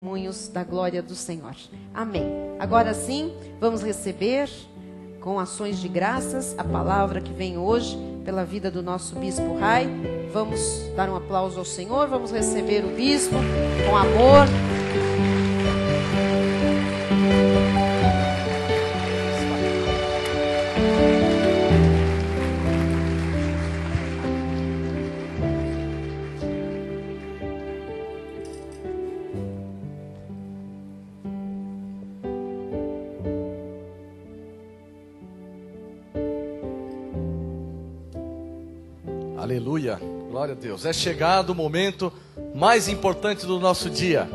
Testemunhos da glória do Senhor. Amém. Agora sim, vamos receber com ações de graças a palavra que vem hoje pela vida do nosso Bispo Rai. Vamos dar um aplauso ao Senhor, vamos receber o Bispo com amor. Aleluia, glória a Deus. É chegado o momento mais importante do nosso dia.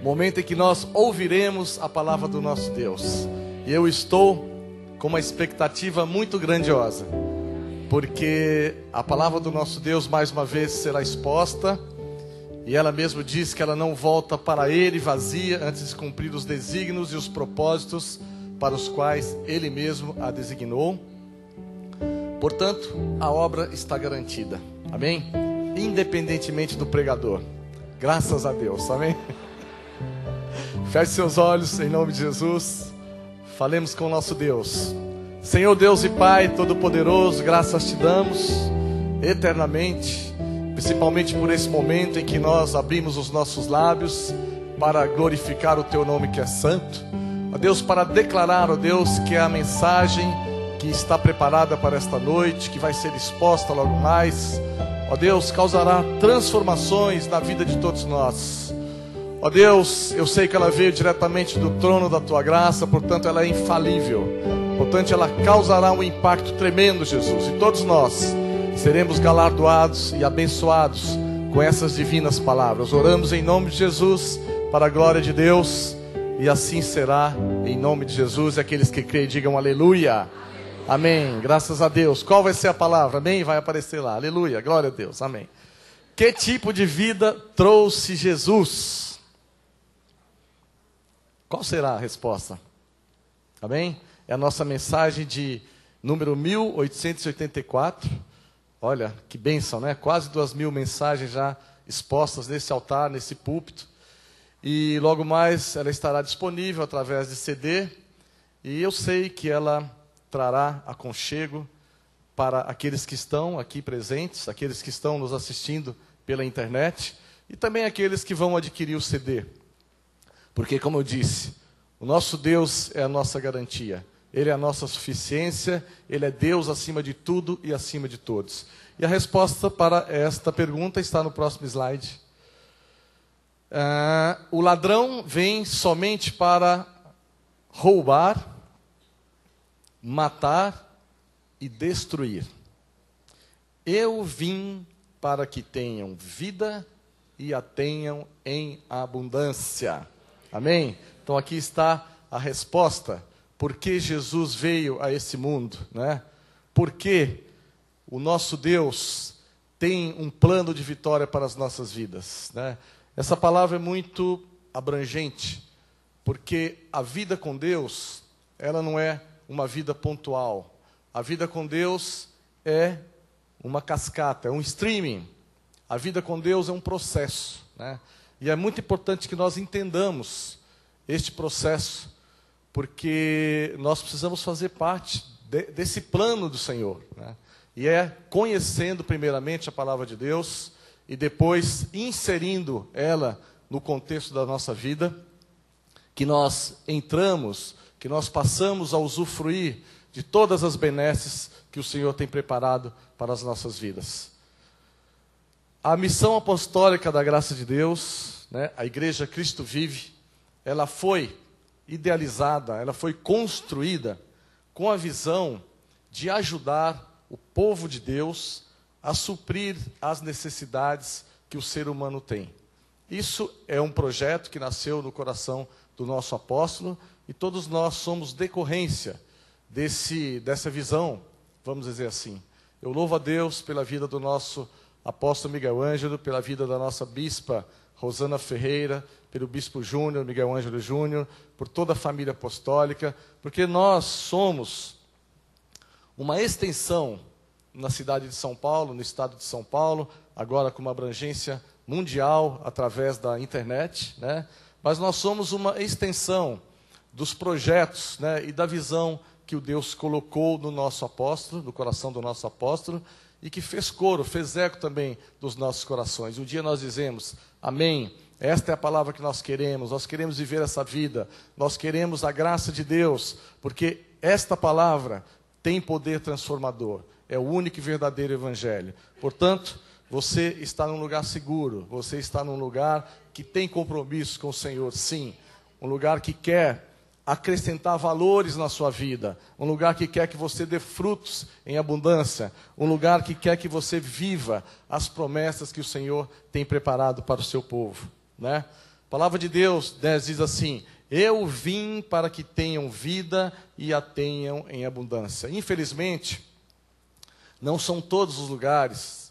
O momento em que nós ouviremos a palavra do nosso Deus. E eu estou com uma expectativa muito grandiosa. Porque a palavra do nosso Deus mais uma vez será exposta. E ela mesmo diz que ela não volta para Ele vazia antes de cumprir os desígnios e os propósitos para os quais Ele mesmo a designou. Portanto, a obra está garantida, amém? Independentemente do pregador, graças a Deus, amém? Feche seus olhos em nome de Jesus, falemos com o nosso Deus. Senhor Deus e Pai Todo-Poderoso, graças te damos eternamente, principalmente por esse momento em que nós abrimos os nossos lábios para glorificar o teu nome que é santo, ó Deus, para declarar, ó Deus, que é a mensagem que está preparada para esta noite, que vai ser exposta logo mais, ó Deus, causará transformações na vida de todos nós. Ó Deus, eu sei que ela veio diretamente do trono da tua graça, portanto ela é infalível, portanto ela causará um impacto tremendo, Jesus, e todos nós seremos galardoados e abençoados com essas divinas palavras. Oramos em nome de Jesus, para a glória de Deus, e assim será, em nome de Jesus. E aqueles que creem digam aleluia. Amém, graças a Deus. Qual vai ser a palavra? Amém? Vai aparecer lá, aleluia, glória a Deus, amém. Que tipo de vida trouxe Jesus? Qual será a resposta? Amém? É a nossa mensagem de número 1884. Olha, que bênção, né? Quase 2000 mensagens já expostas nesse altar, nesse púlpito. E logo mais ela estará disponível através de CD. E eu sei que ela trará aconchego para aqueles que estão aqui presentes, aqueles que estão nos assistindo pela internet e também aqueles que vão adquirir o CD. Porque, como eu disse, o nosso Deus é a nossa garantia. Ele é a nossa suficiência, Ele é Deus acima de tudo e acima de todos. E a resposta para esta pergunta está no próximo slide. O ladrão vem somente para roubar, matar e destruir. Eu vim para que tenham vida e a tenham em abundância. Amém? Então aqui está a resposta. Por que Jesus veio a esse mundo, né? Porque o nosso Deus tem um plano de vitória para as nossas vidas, né? Essa palavra é muito abrangente, porque a vida com Deus, ela não é uma vida pontual. A vida com Deus é uma cascata, é um streaming. A vida com Deus é um processo, né? E é muito importante que nós entendamos este processo, porque nós precisamos fazer parte desse plano do Senhor, né? E é conhecendo primeiramente a palavra de Deus e depois inserindo ela no contexto da nossa vida, que nós entramos, que nós passamos a usufruir de todas as benesses que o Senhor tem preparado para as nossas vidas. A missão apostólica da graça de Deus, né, a Igreja Cristo Vive, ela foi idealizada, ela foi construída com a visão de ajudar o povo de Deus a suprir as necessidades que o ser humano tem. Isso é um projeto que nasceu no coração do nosso apóstolo, e todos nós somos decorrência dessa visão, vamos dizer assim. Eu louvo a Deus pela vida do nosso apóstolo Miguel Ângelo, pela vida da nossa bispa Rosana Ferreira, pelo bispo Júnior, Miguel Ângelo Júnior, por toda a família apostólica, porque nós somos uma extensão na cidade de São Paulo, no estado de São Paulo, agora com uma abrangência mundial através da internet, né? Mas nós somos uma extensão dos projetos, né, e da visão que o Deus colocou no nosso apóstolo, no coração do nosso apóstolo, e que fez coro, fez eco também dos nossos corações. Um dia nós dizemos, amém, esta é a palavra que nós queremos viver essa vida, nós queremos a graça de Deus, porque esta palavra tem poder transformador, é o único e verdadeiro evangelho. Portanto, você está num lugar seguro, você está num lugar que tem compromisso com o Senhor, sim, um lugar que quer acrescentar valores na sua vida, um lugar que quer que você dê frutos em abundância, um lugar que quer que você viva as promessas que o Senhor tem preparado para o seu povo, né? A palavra de Deus, né, diz assim, eu vim para que tenham vida e a tenham em abundância. Infelizmente, não são todos os lugares,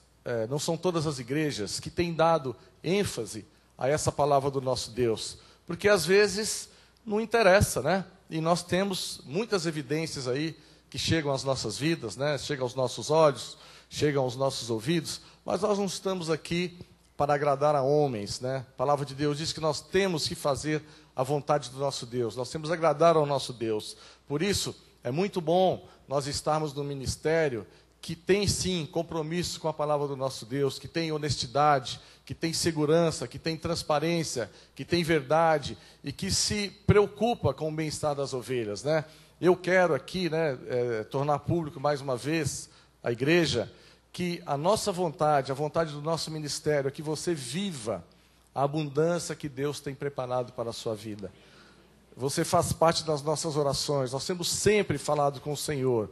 não são todas as igrejas que têm dado ênfase a essa palavra do nosso Deus, porque às vezes não interessa, né? E nós temos muitas evidências aí que chegam às nossas vidas, né? Chegam aos nossos olhos, chegam aos nossos ouvidos, mas nós não estamos aqui para agradar a homens, né? A palavra de Deus diz que nós temos que fazer a vontade do nosso Deus, nós temos que agradar ao nosso Deus. Por isso, é muito bom nós estarmos no ministério que tem sim compromisso com a palavra do nosso Deus, que tem honestidade, que tem segurança, que tem transparência, que tem verdade e que se preocupa com o bem-estar das ovelhas, né? Eu quero aqui, né, tornar público mais uma vez a igreja que a nossa vontade, a vontade do nosso ministério é que você viva a abundância que Deus tem preparado para a sua vida. Você faz parte das nossas orações, nós temos sempre falado com o Senhor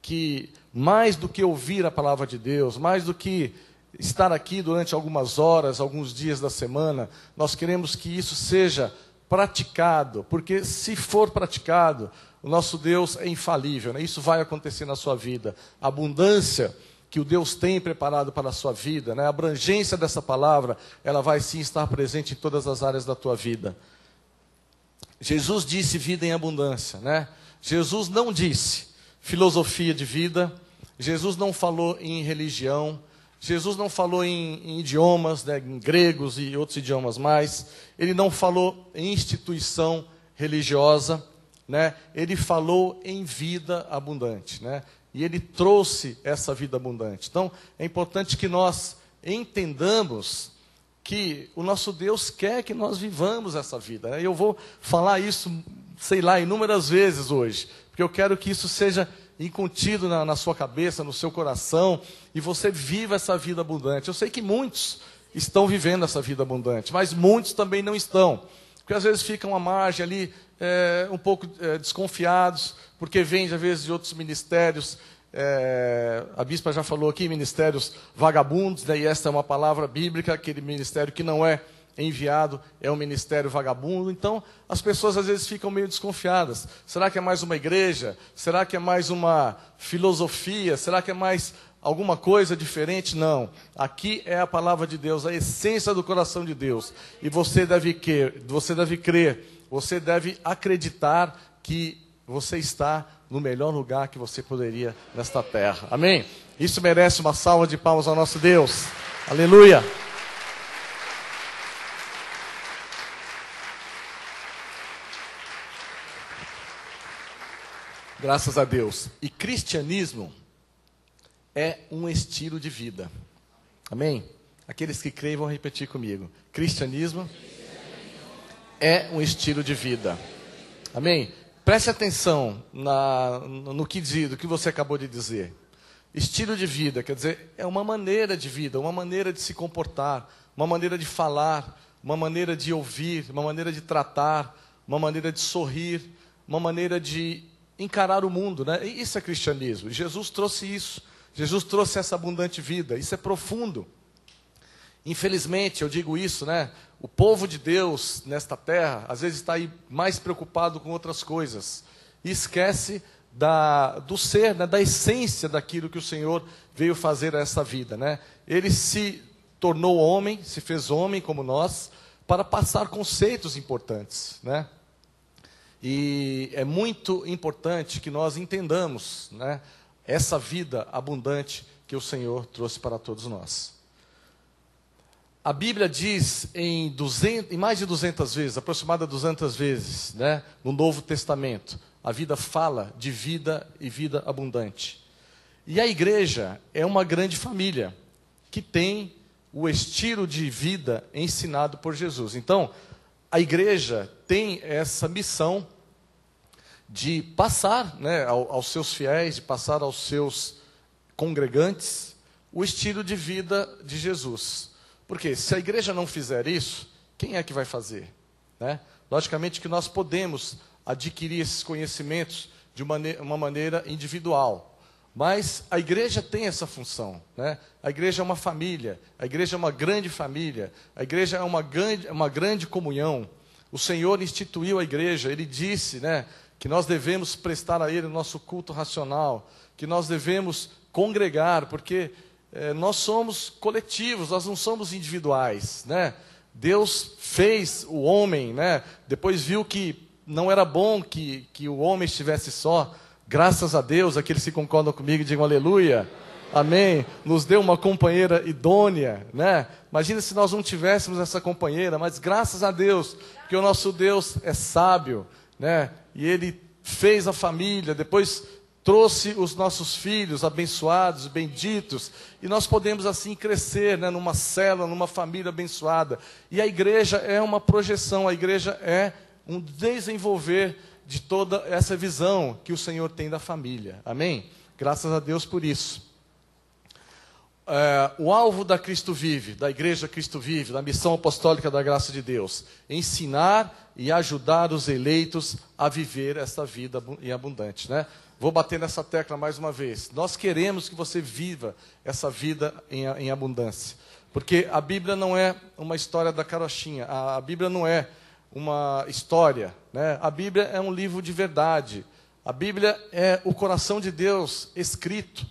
que mais do que ouvir a palavra de Deus, mais do que estar aqui durante algumas horas, alguns dias da semana, nós queremos que isso seja praticado, porque se for praticado, o nosso Deus é infalível, né? Isso vai acontecer na sua vida. A abundância que o Deus tem preparado para a sua vida, né? A abrangência dessa palavra, ela vai sim estar presente em todas as áreas da tua vida. Jesus disse vida em abundância, né? Jesus não disse filosofia de vida, Jesus não falou em religião, Jesus não falou em idiomas, né, em gregos e outros idiomas mais, ele não falou em instituição religiosa, né, ele falou em vida abundante, né, e ele trouxe essa vida abundante. Então, é importante que nós entendamos que o nosso Deus quer que nós vivamos essa vida, né? Eu vou falar isso, sei lá, inúmeras vezes hoje, porque eu quero que isso seja incontido na sua cabeça, no seu coração, e você viva essa vida abundante. Eu sei que muitos estão vivendo essa vida abundante, mas muitos também não estão, porque às vezes ficam à margem ali, um pouco desconfiados, porque vêm às vezes de outros ministérios, a bispa já falou aqui, ministérios vagabundos, né, e essa é uma palavra bíblica, aquele ministério que não é enviado é um ministério vagabundo. Então as pessoas às vezes ficam meio desconfiadas. Será que é mais uma igreja? Será que é mais uma filosofia? Será que é mais alguma coisa diferente? Não. Aqui é a palavra de Deus, a essência do coração de Deus. E você deve crer, você deve acreditar que você está no melhor lugar que você poderia nesta terra. Amém? Isso merece uma salva de palmas ao nosso Deus. Aleluia! Graças a Deus. E cristianismo é um estilo de vida. Amém? Aqueles que creem vão repetir comigo. Cristianismo é um estilo de vida. Amém? Preste atenção no que diz, do que você acabou de dizer. Estilo de vida, quer dizer, é uma maneira de vida, uma maneira de se comportar, uma maneira de falar, uma maneira de ouvir, uma maneira de tratar, uma maneira de sorrir, uma maneira de encarar o mundo, né? Isso é cristianismo. Jesus trouxe isso. Jesus trouxe essa abundante vida. Isso é profundo. Infelizmente, eu digo isso, né? O povo de Deus nesta terra, às vezes está aí mais preocupado com outras coisas. E esquece do ser, né? Da essência daquilo que o Senhor veio fazer a essa vida, né? Ele se tornou homem, se fez homem como nós, para passar conceitos importantes, né? E é muito importante que nós entendamos, né, essa vida abundante que o Senhor trouxe para todos nós. A Bíblia diz em mais de 200 vezes, aproximadamente 200 vezes, né, no Novo Testamento, a vida fala de vida e vida abundante. E a igreja é uma grande família que tem o estilo de vida ensinado por Jesus. Então, a igreja tem essa missão de passar, né, aos seus fiéis, de passar aos seus congregantes, o estilo de vida de Jesus. Porque se a igreja não fizer isso, quem é que vai fazer? Né? Logicamente que nós podemos adquirir esses conhecimentos de uma maneira individual. Mas a igreja tem essa função. Né? A igreja é uma família, a igreja é uma grande família, a igreja é uma grande comunhão. O Senhor instituiu a igreja, Ele disse, né, que nós devemos prestar a Ele o nosso culto racional, que nós devemos congregar, porque nós somos coletivos, nós não somos individuais, né? Deus fez o homem, né? Depois viu que não era bom que o homem estivesse só. Graças a Deus, aqueles que concordam comigo, digam aleluia, amém. Nos deu uma companheira idônea, né? Imagina se nós não tivéssemos essa companheira, mas graças a Deus, porque o nosso Deus é sábio, né? E Ele fez a família, depois trouxe os nossos filhos abençoados, benditos, e nós podemos assim crescer, né, numa célula, numa família abençoada. E a igreja é uma projeção, a igreja é um desenvolver de toda essa visão que o Senhor tem da família. Amém? Graças a Deus por isso. O alvo da Cristo Vive, da Igreja Cristo Vive, da missão apostólica da graça de Deus, ensinar e ajudar os eleitos a viver essa vida em abundante, né? Vou bater nessa tecla mais uma vez. Nós queremos que você viva essa vida em abundância. Porque a Bíblia não é uma história da carochinha. A Bíblia não é uma história, né? A Bíblia é um livro de verdade. A Bíblia é o coração de Deus escrito.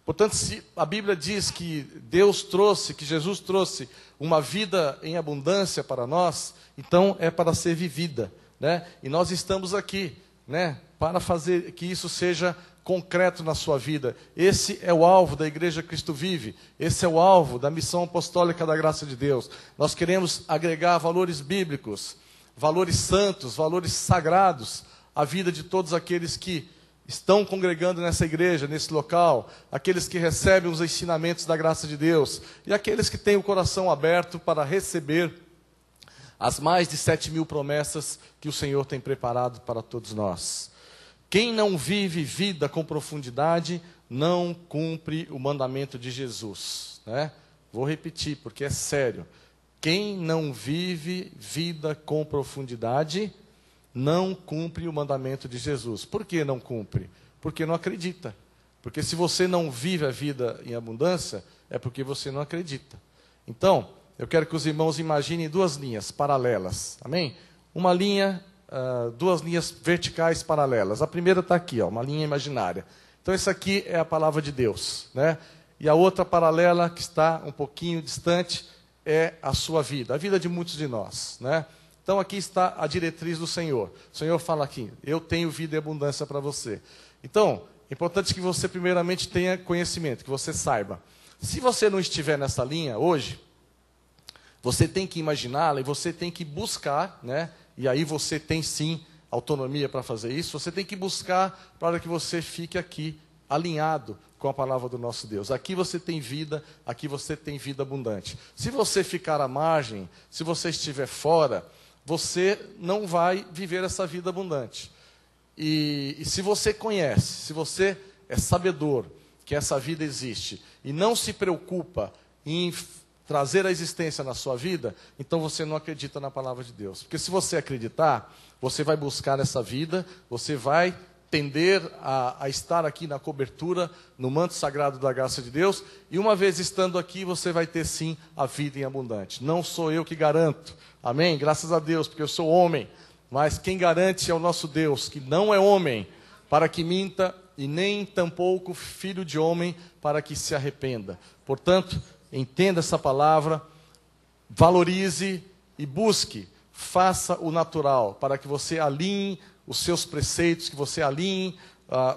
Portanto, se a Bíblia diz que Deus trouxe, que Jesus trouxe uma vida em abundância para nós, então é para ser vivida, né? E nós estamos aqui, né, para fazer que isso seja concreto na sua vida. Esse é o alvo da Igreja Cristo Vive. Esse é o alvo da missão apostólica da graça de Deus. Nós queremos agregar valores bíblicos, valores santos, valores sagrados à vida de todos aqueles que estão congregando nessa igreja, nesse local, aqueles que recebem os ensinamentos da graça de Deus e aqueles que têm o coração aberto para receber as mais de 7.000 promessas que o Senhor tem preparado para todos nós. Quem não vive vida com profundidade não cumpre o mandamento de Jesus, né? Vou repetir porque é sério. Quem não vive vida com profundidade não cumpre o mandamento de Jesus. Por que não cumpre? Porque não acredita. Porque se você não vive a vida em abundância, é porque você não acredita. Então, eu quero que os irmãos imaginem duas linhas paralelas. Amém? Uma linha, duas linhas verticais paralelas. A primeira está aqui, ó, uma linha imaginária. Então, essa aqui é a palavra de Deus, né? E a outra paralela, que está um pouquinho distante, é a sua vida, a vida de muitos de nós, né? Então aqui está a diretriz do Senhor. O Senhor fala aqui, eu tenho vida e abundância para você. Então, é importante que você primeiramente tenha conhecimento, que você saiba. Se você não estiver nessa linha hoje, você tem que imaginá-la e você tem que buscar, né? E aí você tem sim autonomia para fazer isso. Você tem que buscar para que você fique aqui alinhado com a palavra do nosso Deus. Aqui você tem vida, aqui você tem vida abundante. Se você ficar à margem, se você estiver fora, você não vai viver essa vida abundante. E se você conhece, se você é sabedor que essa vida existe e não se preocupa em trazer a existência na sua vida, então você não acredita na palavra de Deus. Porque se você acreditar, você vai buscar essa vida, você vai tender a estar aqui na cobertura, no manto sagrado da graça de Deus, e uma vez estando aqui, você vai ter sim a vida em abundante. Não sou eu que garanto, amém? Graças a Deus, porque eu sou homem, mas quem garante é o nosso Deus, que não é homem, para que minta, e nem tampouco filho de homem, para que se arrependa. Portanto, entenda essa palavra, valorize e busque, faça o natural, para que você alinhe os seus preceitos, que você alinhe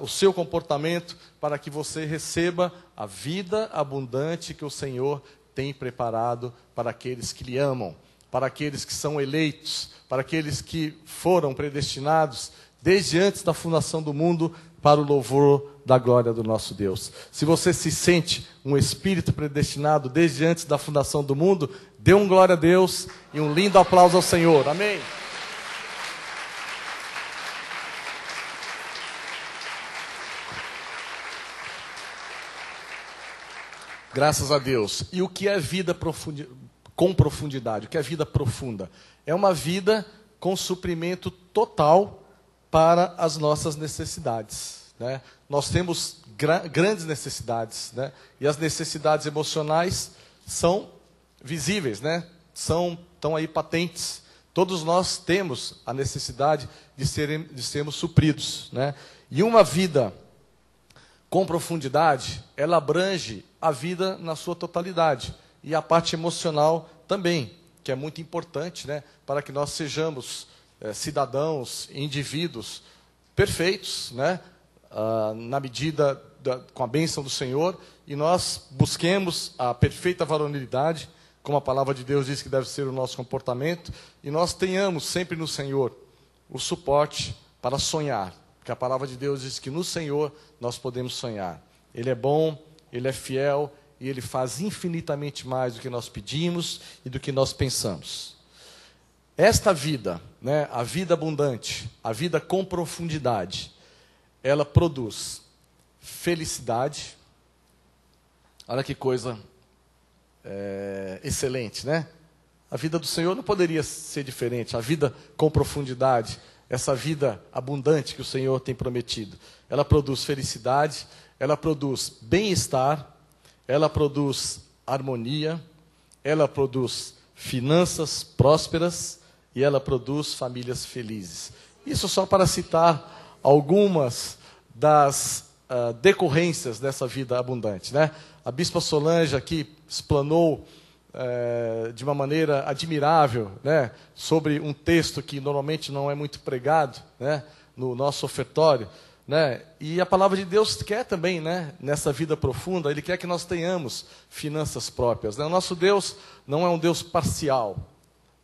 o seu comportamento, para que você receba a vida abundante que o Senhor tem preparado para aqueles que lhe amam, para aqueles que são eleitos, para aqueles que foram predestinados desde antes da fundação do mundo para o louvor da glória do nosso Deus. Se você se sente um espírito predestinado desde antes da fundação do mundo, dê um glória a Deus e um lindo aplauso ao Senhor. Amém? Graças a Deus. E o que é vida com profundidade? O que é vida profunda? É uma vida com suprimento total para as nossas necessidades, né? Nós temos grandes necessidades, né? E as necessidades emocionais são visíveis, né? Estão aí patentes. Todos nós temos a necessidade de sermos supridos, né? E uma vida com profundidade, ela abrange a vida na sua totalidade. E a parte emocional também, que é muito importante, né? Para que nós sejamos cidadãos, indivíduos perfeitos, né? Na medida com a bênção do Senhor, e nós busquemos a perfeita varonilidade, como a palavra de Deus diz que deve ser o nosso comportamento, e nós tenhamos sempre no Senhor o suporte para sonhar, porque a palavra de Deus diz que no Senhor nós podemos sonhar. Ele é bom, Ele é fiel, e Ele faz infinitamente mais do que nós pedimos e do que nós pensamos. Esta vida, né, a vida abundante, a vida com profundidade, ela produz felicidade. Olha que coisa excelente, né? A vida do Senhor não poderia ser diferente. A vida com profundidade, essa vida abundante que o Senhor tem prometido, ela produz felicidade, ela produz bem-estar, ela produz harmonia, ela produz finanças prósperas e ela produz famílias felizes. Isso só para citar algumas das decorrências dessa vida abundante, né? A Bispa Solange aqui explanou de uma maneira admirável, né, sobre um texto que normalmente não é muito pregado, né, no nosso ofertório, né? E a palavra de Deus quer também, né, nessa vida profunda, Ele quer que nós tenhamos finanças próprias, né? O nosso Deus não é um Deus parcial.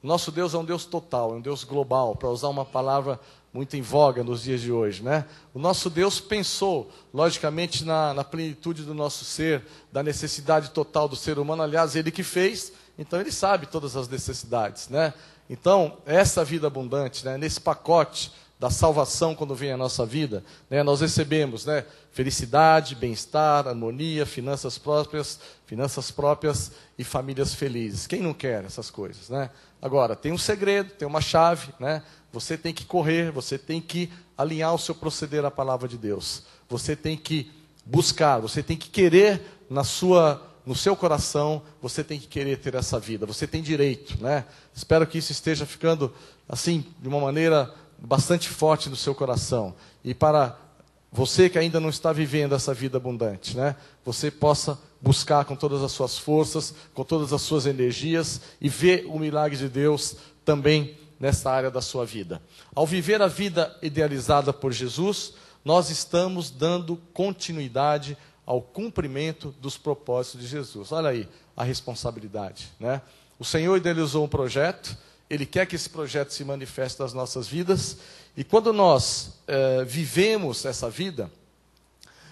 Nosso Deus é um Deus total, é um Deus global, para usar uma palavra muito em voga nos dias de hoje, né? O nosso Deus pensou, logicamente, na plenitude do nosso ser, da necessidade total do ser humano. Aliás, Ele que fez, então Ele sabe todas as necessidades, né? Então, essa vida abundante, né, nesse pacote da salvação, quando vem a nossa vida, né, nós recebemos, né, felicidade, bem-estar, harmonia, finanças próprias e famílias felizes. Quem não quer essas coisas, né? Agora, tem um segredo, tem uma chave, né? Você tem que correr, você tem que alinhar o seu proceder à palavra de Deus. Você tem que buscar, você tem que querer no seu coração, você tem que querer ter essa vida. Você tem direito, né? Espero que isso esteja ficando assim, de uma maneira bastante forte no seu coração. E para você que ainda não está vivendo essa vida abundante, né, você possa buscar com todas as suas forças, com todas as suas energias e ver o milagre de Deus também nessa área da sua vida. Ao viver a vida idealizada por Jesus, nós estamos dando continuidade ao cumprimento dos propósitos de Jesus. Olha aí a responsabilidade, né? O Senhor idealizou um projeto, Ele quer que esse projeto se manifeste nas nossas vidas, e quando nós vivemos essa vida,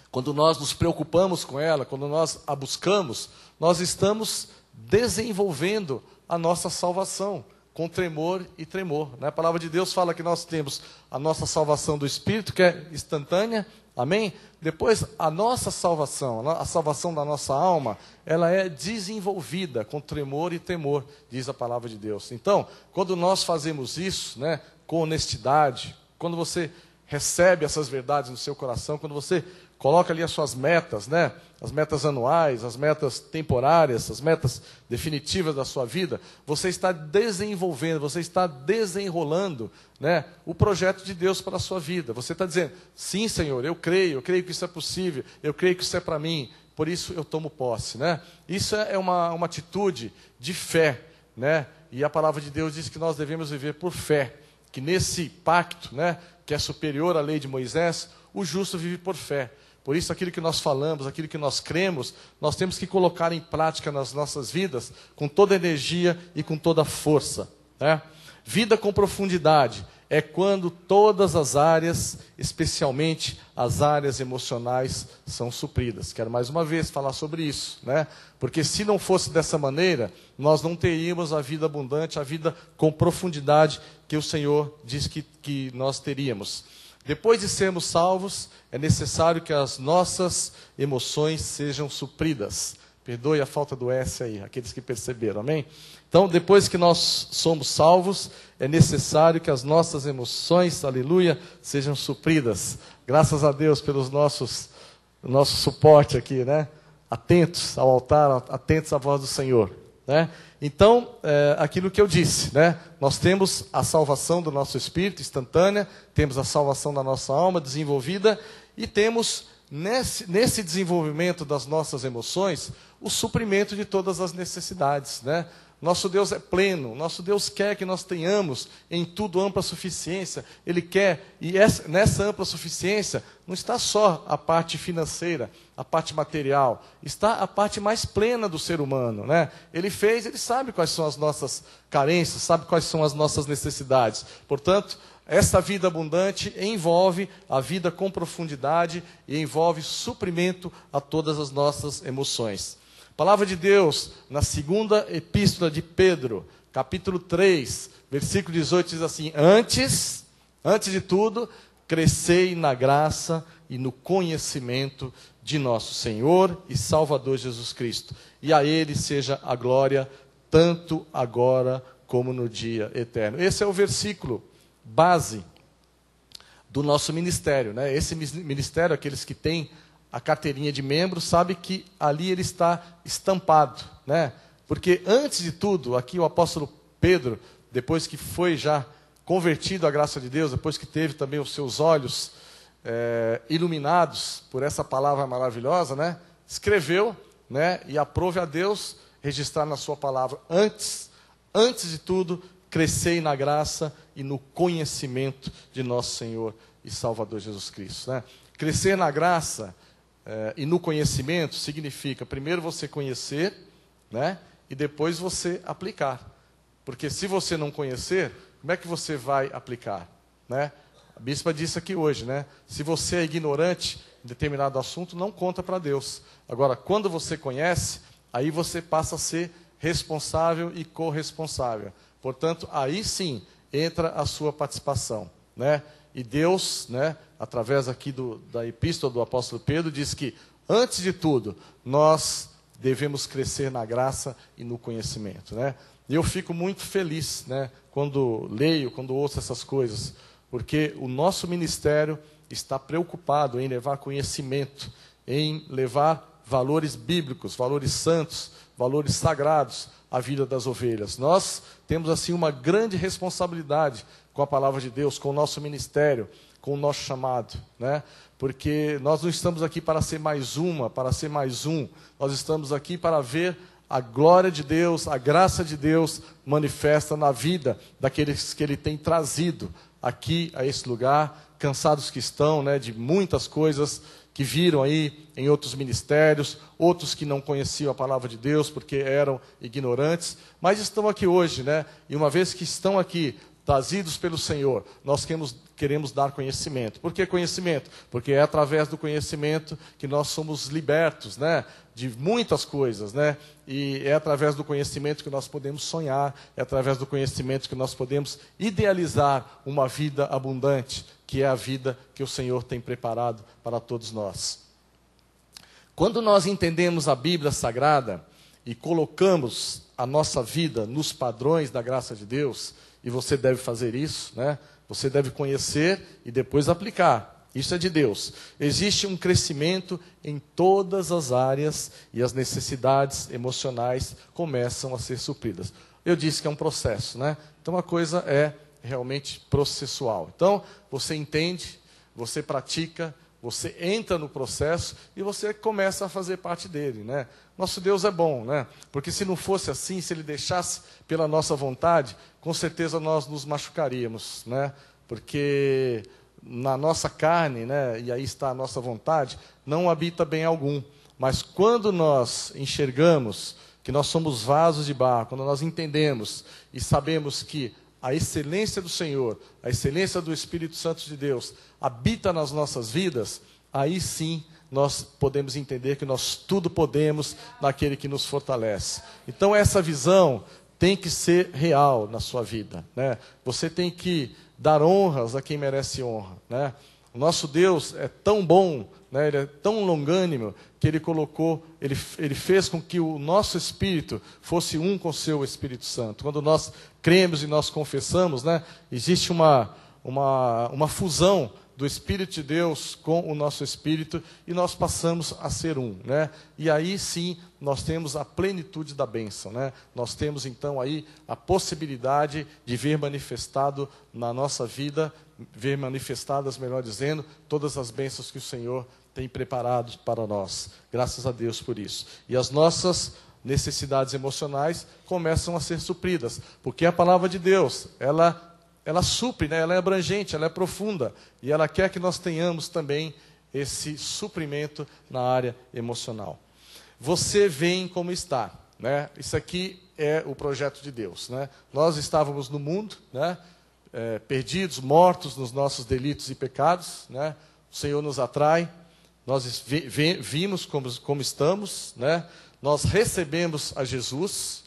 quando nós nos preocupamos com ela, quando nós a buscamos, nós estamos desenvolvendo a nossa salvação, com tremor e tremor, né? A palavra de Deus fala que nós temos a nossa salvação do Espírito, que é instantânea, amém? Depois, a nossa salvação, a salvação da nossa alma, ela é desenvolvida com tremor e temor, diz a palavra de Deus. Então, quando nós fazemos isso, né, com honestidade, quando você recebe essas verdades no seu coração, quando você coloca ali as suas metas, né, as metas anuais, as metas temporárias, as metas definitivas da sua vida, você está desenvolvendo, você está desenrolando, né, o projeto de Deus para a sua vida. Você está dizendo, sim, Senhor, eu creio que isso é possível, eu creio que isso é para mim, por isso eu tomo posse, né? Isso é uma atitude de fé, né? E a palavra de Deus diz que nós devemos viver por fé, que nesse pacto, né, que é superior à lei de Moisés, o justo vive por fé. Por isso, aquilo que nós falamos, aquilo que nós cremos, nós temos que colocar em prática nas nossas vidas com toda energia e com toda força, né? Vida com profundidade é quando todas as áreas, especialmente as áreas emocionais, são supridas. Quero mais uma vez falar sobre isso, né? Porque se não fosse dessa maneira, nós não teríamos a vida abundante, a vida com profundidade que o Senhor diz que nós teríamos. Depois de sermos salvos, é necessário que as nossas emoções sejam supridas. Perdoe a falta do S aí, aqueles que perceberam, amém? Então, depois que nós somos salvos, é necessário que as nossas emoções, aleluia, sejam supridas. Graças a Deus pelo nosso suporte aqui, né? Atentos ao altar, atentos à voz do Senhor, né? Então, aquilo que eu disse, né? Nós temos a salvação do nosso espírito instantânea, temos a salvação da nossa alma desenvolvida e temos nesse desenvolvimento das nossas emoções o suprimento de todas as necessidades, né? Nosso Deus é pleno, nosso Deus quer que nós tenhamos em tudo ampla suficiência. Ele quer, e nessa ampla suficiência não está só a parte financeira, a parte material, está a parte mais plena do ser humano, né? Ele sabe quais são as nossas carências, sabe quais são as nossas necessidades. Portanto, essa vida abundante envolve a vida com profundidade e envolve suprimento a todas as nossas emoções. A palavra de Deus, na segunda epístola de Pedro, capítulo 3, versículo 18, diz assim: Antes de tudo, crescei na graça e no conhecimento de nosso Senhor e Salvador Jesus Cristo. E a Ele seja a glória, tanto agora como no dia eterno. Esse é o versículo base do nosso ministério, né? Esse ministério, aqueles que têm a carteirinha de membro, sabe que ali ele está estampado, né? Porque antes de tudo, aqui o apóstolo Pedro, depois que foi já convertido à graça de Deus, depois que teve também os seus olhos iluminados por essa palavra maravilhosa, né? Escreveu, né? E aprove a Deus registrar na sua palavra: antes de tudo, crescei na graça e no conhecimento de nosso Senhor e Salvador Jesus Cristo, né? Crescer na graça e no conhecimento significa primeiro você conhecer, né? E depois você aplicar. Porque se você não conhecer, como é que você vai aplicar, né? A bispa disse aqui hoje, né? Se você é ignorante em determinado assunto, não conta para Deus. Agora, quando você conhece, aí você passa a ser responsável e corresponsável. Portanto, aí sim entra a sua participação, né? E Deus, né, através aqui da epístola do apóstolo Pedro, diz que, antes de tudo, nós devemos crescer na graça e no conhecimento, né? E eu fico muito feliz, né, quando leio, quando ouço essas coisas, porque o nosso ministério está preocupado em levar conhecimento, em levar valores bíblicos, valores santos, valores sagrados à vida das ovelhas. Nós temos assim uma grande responsabilidade com a palavra de Deus, com o nosso ministério, com o nosso chamado, né? Porque nós não estamos aqui para ser mais um, nós estamos aqui para ver a glória de Deus, a graça de Deus manifesta na vida daqueles que Ele tem trazido aqui a esse lugar, cansados que estão, né, de muitas coisas que viram aí em outros ministérios, outros que não conheciam a palavra de Deus porque eram ignorantes, mas estão aqui hoje, né? E uma vez que estão aqui, trazidos pelo Senhor, nós queremos dar conhecimento. Por que conhecimento? Porque é através do conhecimento que nós somos libertos, né, de muitas coisas, né? E é através do conhecimento que nós podemos sonhar, é através do conhecimento que nós podemos idealizar uma vida abundante, que é a vida que o Senhor tem preparado para todos nós. Quando nós entendemos a Bíblia Sagrada e colocamos a nossa vida nos padrões da graça de Deus, e você deve fazer isso, né? Você deve conhecer e depois aplicar. Isso é de Deus. Existe um crescimento em todas as áreas e as necessidades emocionais começam a ser supridas. Eu disse que é um processo, né? Então a coisa é realmente processual. Então você entende, você pratica, você entra no processo e você começa a fazer parte dele, né? Nosso Deus é bom, né? Porque se não fosse assim, se Ele deixasse pela nossa vontade, com certeza nós nos machucaríamos, né? Porque na nossa carne, né, e aí está a nossa vontade, não habita bem algum. Mas quando nós enxergamos que nós somos vasos de barro, quando nós entendemos e sabemos que a excelência do Senhor, a excelência do Espírito Santo de Deus habita nas nossas vidas, aí sim nós podemos entender que nós tudo podemos naquele que nos fortalece. Então essa visão tem que ser real na sua vida, né? Você tem que dar honras a quem merece honra, né? O nosso Deus é tão bom, né? Ele é tão longânimo, que Ele colocou, Ele fez com que o nosso espírito fosse um com o seu Espírito Santo. Quando nós cremos e nós confessamos, né? Existe uma fusão do Espírito de Deus com o nosso espírito, e nós passamos a ser um, né? E aí sim, nós temos a plenitude da bênção, né? Nós temos então aí a possibilidade de ver manifestado na nossa vida, ver manifestadas, melhor dizendo, todas as bênçãos que o Senhor tem preparado para nós. Graças a Deus por isso. E as nossas necessidades emocionais começam a ser supridas, porque a palavra de Deus, ela supre, né? Ela é abrangente, ela é profunda, e ela quer que nós tenhamos também esse suprimento na área emocional. Você vem como está, né? Isso aqui é o projeto de Deus, né? Nós estávamos no mundo, né? Perdidos, mortos nos nossos delitos e pecados, né? O Senhor nos atrai, nós vimos como estamos, né? Nós recebemos a Jesus,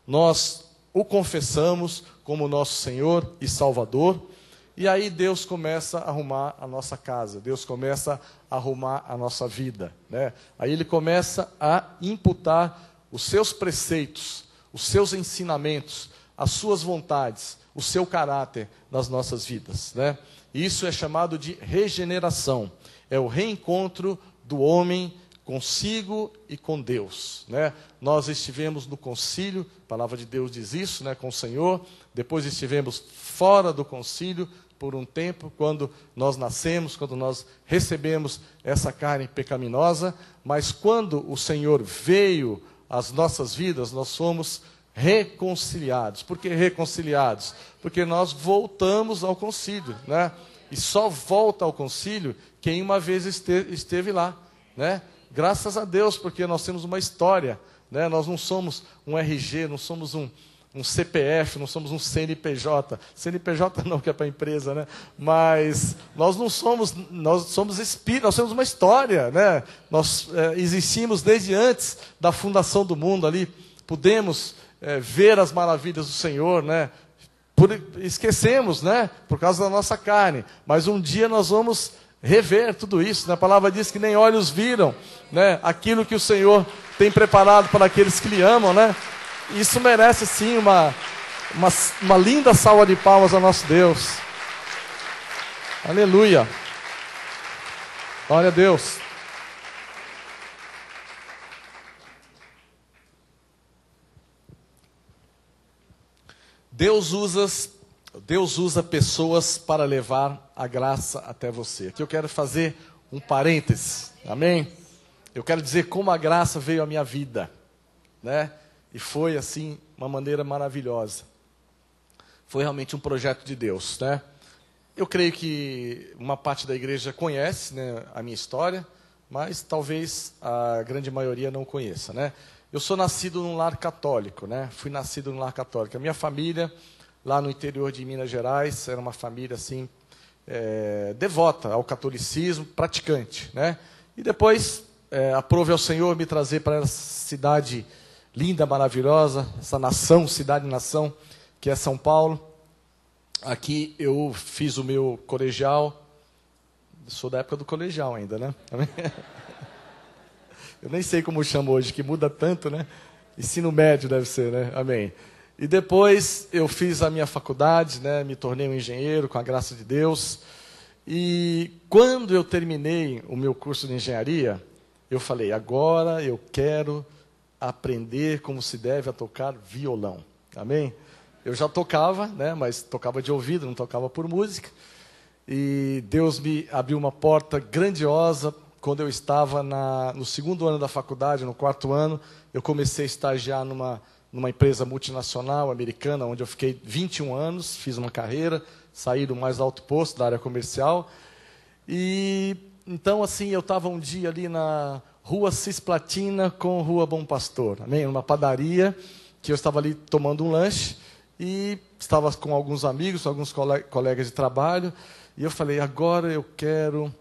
nós o confessamos como nosso Senhor e Salvador, e aí Deus começa a arrumar a nossa casa, Deus começa a arrumar a nossa vida, né? Aí Ele começa a imputar os seus preceitos, os seus ensinamentos, as suas vontades, o seu caráter nas nossas vidas, né? Isso é chamado de regeneração, é o reencontro do homem consigo e com Deus, né? Nós estivemos no concílio, a palavra de Deus diz isso, né, com o Senhor. Depois estivemos fora do concílio por um tempo, quando nós nascemos, quando nós recebemos essa carne pecaminosa. Mas quando o Senhor veio às nossas vidas, nós fomos reconciliados. Por que reconciliados? Porque nós voltamos ao concílio, né? E só volta ao concílio quem uma vez esteve lá, né? Graças a Deus, porque nós temos uma história, né? Nós não somos um RG, não somos um CPF, não somos um CNPJ. CNPJ não, que é para a empresa, né? Mas nós não somos, nós somos espíritos, nós temos uma história, né? Nós existimos desde antes da fundação do mundo ali, podemos ver as maravilhas do Senhor, né? Esquecemos, né? Por causa da nossa carne, mas um dia nós vamos rever tudo isso, né? A palavra diz que nem olhos viram, né, aquilo que o Senhor tem preparado para aqueles que lhe amam, né? Isso merece sim uma linda salva de palmas ao nosso Deus. Aleluia. Glória a Deus. Deus usa pessoas para levar a graça até você. Aqui eu quero fazer um parêntese, amém? Eu quero dizer como a graça veio à minha vida, né? E foi assim, uma maneira maravilhosa. Foi realmente um projeto de Deus, né? Eu creio que uma parte da igreja conhece, né, a minha história, mas talvez a grande maioria não conheça, né? Eu sou nascido num lar católico, né? Fui nascido num lar católico. A minha família, lá no interior de Minas Gerais, era uma família assim, devota ao catolicismo, praticante, né? E depois, aprove ao Senhor me trazer para essa cidade linda, maravilhosa, essa nação, cidade-nação, que é São Paulo. Aqui eu fiz o meu colegial, sou da época do colegial ainda, né? Eu nem sei como chama hoje, que muda tanto, né? Ensino médio deve ser, né? Amém. E depois eu fiz a minha faculdade, né? Me tornei um engenheiro, com a graça de Deus. E quando eu terminei o meu curso de engenharia, eu falei, agora eu quero aprender como se deve a tocar violão. Amém? Eu já tocava, né? Mas tocava de ouvido, não tocava por música. E Deus me abriu uma porta grandiosa. Quando eu estava no segundo ano da faculdade, no quarto ano, eu comecei a estagiar numa empresa multinacional americana, onde eu fiquei 21 anos, fiz uma carreira, saí do mais alto posto da área comercial. E então, assim, eu estava um dia ali na Rua Cisplatina com Rua Bom Pastor, amém? Numa padaria, que eu estava ali tomando um lanche, e estava com alguns amigos, alguns colegas de trabalho, e eu falei, agora eu quero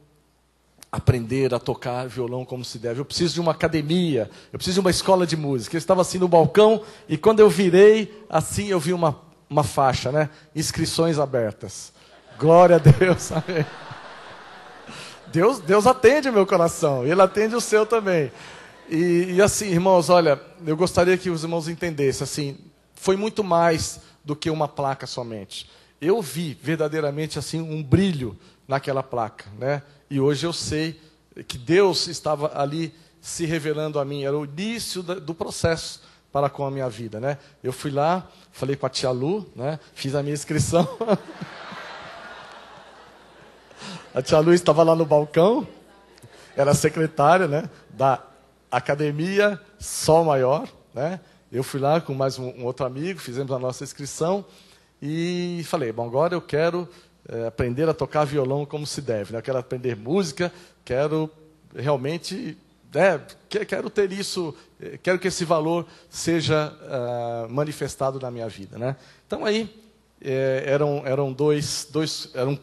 aprender a tocar violão como se deve. Eu preciso de uma academia, eu preciso de uma escola de música. Eu estava assim no balcão, e quando eu virei, assim eu vi uma faixa, né? Inscrições abertas. Glória a Deus, amém. Deus atende o meu coração, Ele atende o seu também. E assim, irmãos, olha, eu gostaria que os irmãos entendessem, assim, foi muito mais do que uma placa somente. Eu vi verdadeiramente assim um brilho naquela placa, né? E hoje eu sei que Deus estava ali se revelando a mim, era o início do processo para com a minha vida, né? Eu fui lá, falei com a tia Lu, né? Fiz a minha inscrição. A tia Lu estava lá no balcão, era secretária, né, da Academia Sol Maior, né? Eu fui lá com mais um outro amigo, fizemos a nossa inscrição e falei, bom, agora eu quero aprender a tocar violão como se deve, né? Eu quero aprender música, quero realmente, quero ter isso, quero que esse valor seja manifestado na minha vida, né? Então aí,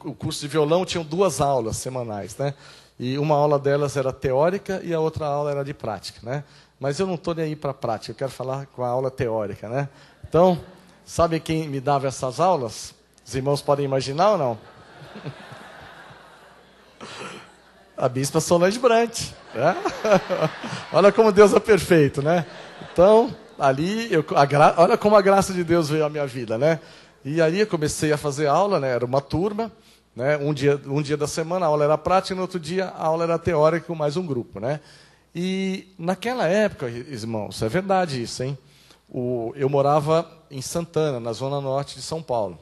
o curso de violão tinham 2 aulas semanais, né? E uma aula delas era teórica e a outra aula era de prática, né? Mas eu não estou nem aí para a prática, eu quero falar com a aula teórica, né? Então, sabe quem me dava essas aulas? Os irmãos podem imaginar ou não? A bispa Solange Brant, né? Olha como Deus é perfeito, né? Então, ali, olha como a graça de Deus veio à minha vida, né? E aí eu comecei a fazer aula, né? Era uma turma, né? Um dia da semana a aula era prática, e no outro dia a aula era teórica com mais um grupo, né? E naquela época, irmãos, é verdade isso, hein? Eu morava em Santana, na zona norte de São Paulo.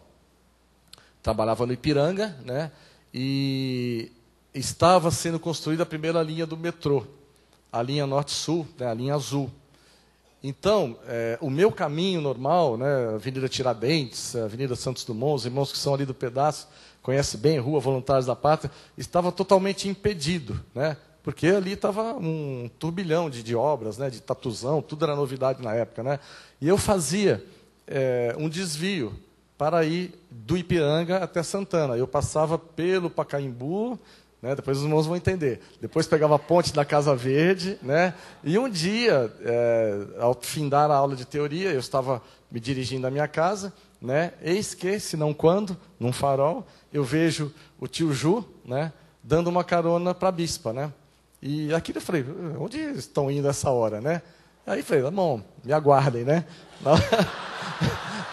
Trabalhava no Ipiranga, né? E estava sendo construída a primeira linha do metrô, a linha norte-sul, né? A linha azul. Então, o meu caminho normal, né, Avenida Tiradentes, Avenida Santos Dumont, os irmãos que são ali do pedaço, conhecem bem a Rua Voluntários da Pátria, estava totalmente impedido, né, porque ali estava um turbilhão de obras, né, de tatuzão, tudo era novidade na época, né, e eu fazia um desvio para ir do Ipiranga até Santana. Eu passava pelo Pacaembu, né, depois os irmãos vão entender. Depois pegava a ponte da Casa Verde, né, e um dia, ao findar a aula de teoria, eu estava me dirigindo à minha casa, né, eis que, se não quando, num farol, eu vejo o tio Ju, né, dando uma carona para a bispa, né, e aquilo eu falei, onde estão indo essa hora, né? Aí eu falei, tá bom, me aguardem, né?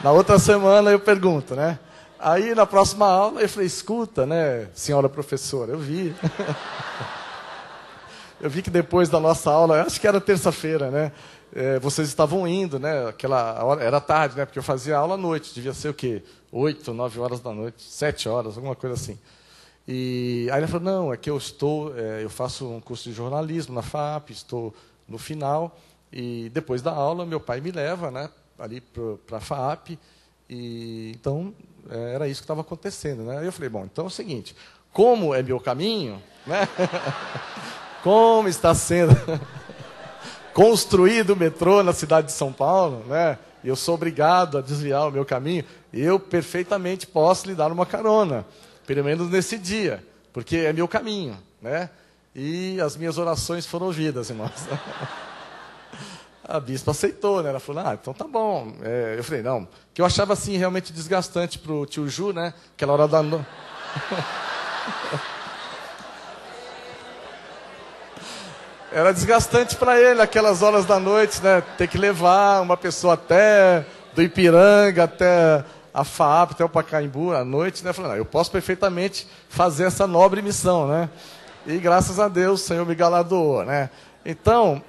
Na outra semana eu pergunto, né? Aí, na próxima aula, eu falei, escuta, né, senhora professora, eu vi. Eu vi que depois da nossa aula, acho que era terça-feira, né, vocês estavam indo, né, aquela hora, era tarde, né, porque eu fazia aula à noite, devia ser o quê? 8, 9 horas da noite, 7 horas, alguma coisa assim. E aí ela falou, não, é que eu faço um curso de jornalismo na FAP, estou no final, e depois da aula, meu pai me leva, né, ali para a FAP, e então era isso que estava acontecendo, né? Aí eu falei, bom, então é o seguinte, como é meu caminho, né? Como está sendo construído o metrô na cidade de São Paulo, né? E eu sou obrigado a desviar o meu caminho, eu perfeitamente posso lhe dar uma carona, pelo menos nesse dia, porque é meu caminho, né? E as minhas orações foram ouvidas, irmãos. A bispa aceitou, né? Ela falou, então tá bom. Eu falei, não, que eu achava assim realmente desgastante para o tio Ju, né? Aquela hora da noite. Era desgastante para ele, aquelas horas da noite, né? Ter que levar uma pessoa até do Ipiranga, até a FAAP, até o Pacaembu à noite, né? Eu falei, não, eu posso perfeitamente fazer essa nobre missão, né? E graças a Deus o Senhor me galardoou, né? Então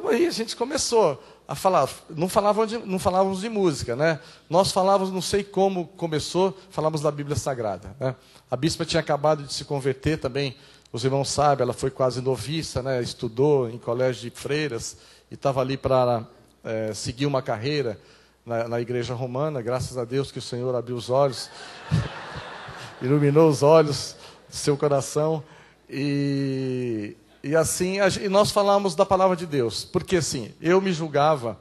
aí a gente começou a falar, não falávamos de música, né? Nós falávamos, não sei como começou, falávamos da Bíblia Sagrada, né? A bispa tinha acabado de se converter também, os irmãos sabem, ela foi quase noviça, né? Estudou em colégio de freiras e estava ali para seguir uma carreira na igreja romana, graças a Deus que o Senhor abriu os olhos, iluminou os olhos do seu coração, e assim, e nós falamos da palavra de Deus, porque assim, eu me julgava,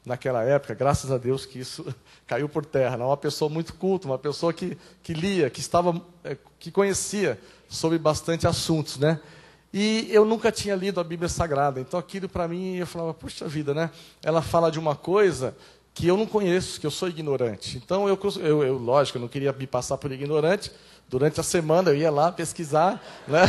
naquela época, graças a Deus que isso caiu por terra, uma pessoa muito culta, uma pessoa que lia, que conhecia sobre bastante assuntos, né? E eu nunca tinha lido a Bíblia Sagrada, então aquilo para mim, eu falava, puxa vida, né? Ela fala de uma coisa que eu não conheço, que eu sou ignorante. Então, lógico, eu não queria me passar por ignorante. Durante a semana eu ia lá pesquisar, né?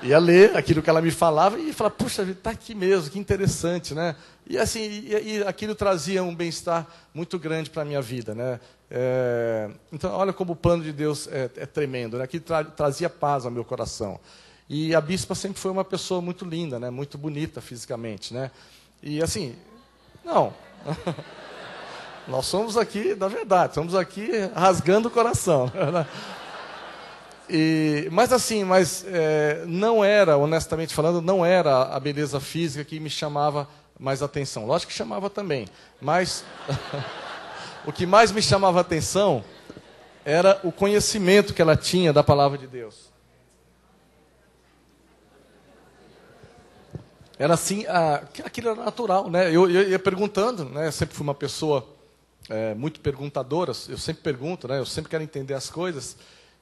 Ia ler aquilo que ela me falava e falava, puxa vida, está aqui mesmo, que interessante, né? E assim, e aquilo trazia um bem-estar muito grande para a minha vida, né? Então, olha como o plano de Deus é tremendo, né? Aquilo trazia paz ao meu coração. E a bispa sempre foi uma pessoa muito linda, né? Muito bonita fisicamente, né? E assim, não... Nós somos aqui, na verdade, somos aqui rasgando o coração. Mas não era, honestamente falando, não era a beleza física que me chamava mais atenção. Lógico que chamava também, mas o que mais me chamava atenção era o conhecimento que ela tinha da palavra de Deus. Era assim, aquilo era natural, né? Eu ia perguntando, né? Eu sempre fui uma pessoa muito perguntadora, eu sempre pergunto, né? Eu sempre quero entender as coisas.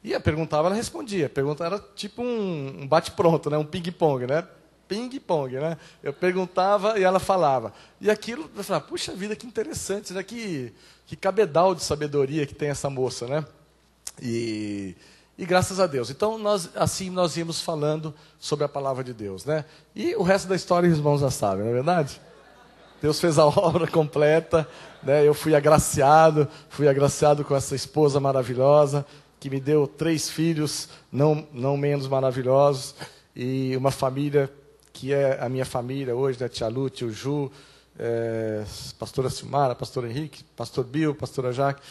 E eu perguntava, ela respondia. A pergunta era tipo um bate-pronto, né? Um ping-pong, né? Ping-pong, né? Eu perguntava e ela falava. E aquilo, eu falava, puxa vida, que interessante, né? Que cabedal de sabedoria que tem essa moça, né? E graças a Deus. Então, nós íamos falando sobre a palavra de Deus, né? E o resto da história, os irmãos já sabem, não é verdade? Deus fez a obra completa, né? Eu fui agraciado com essa esposa maravilhosa, que me deu 3 filhos, não menos maravilhosos, e uma família que é a minha família hoje, né? Tia Lu, tio Ju, pastora Silmara, pastor Henrique, pastor Bill, pastora Jaque.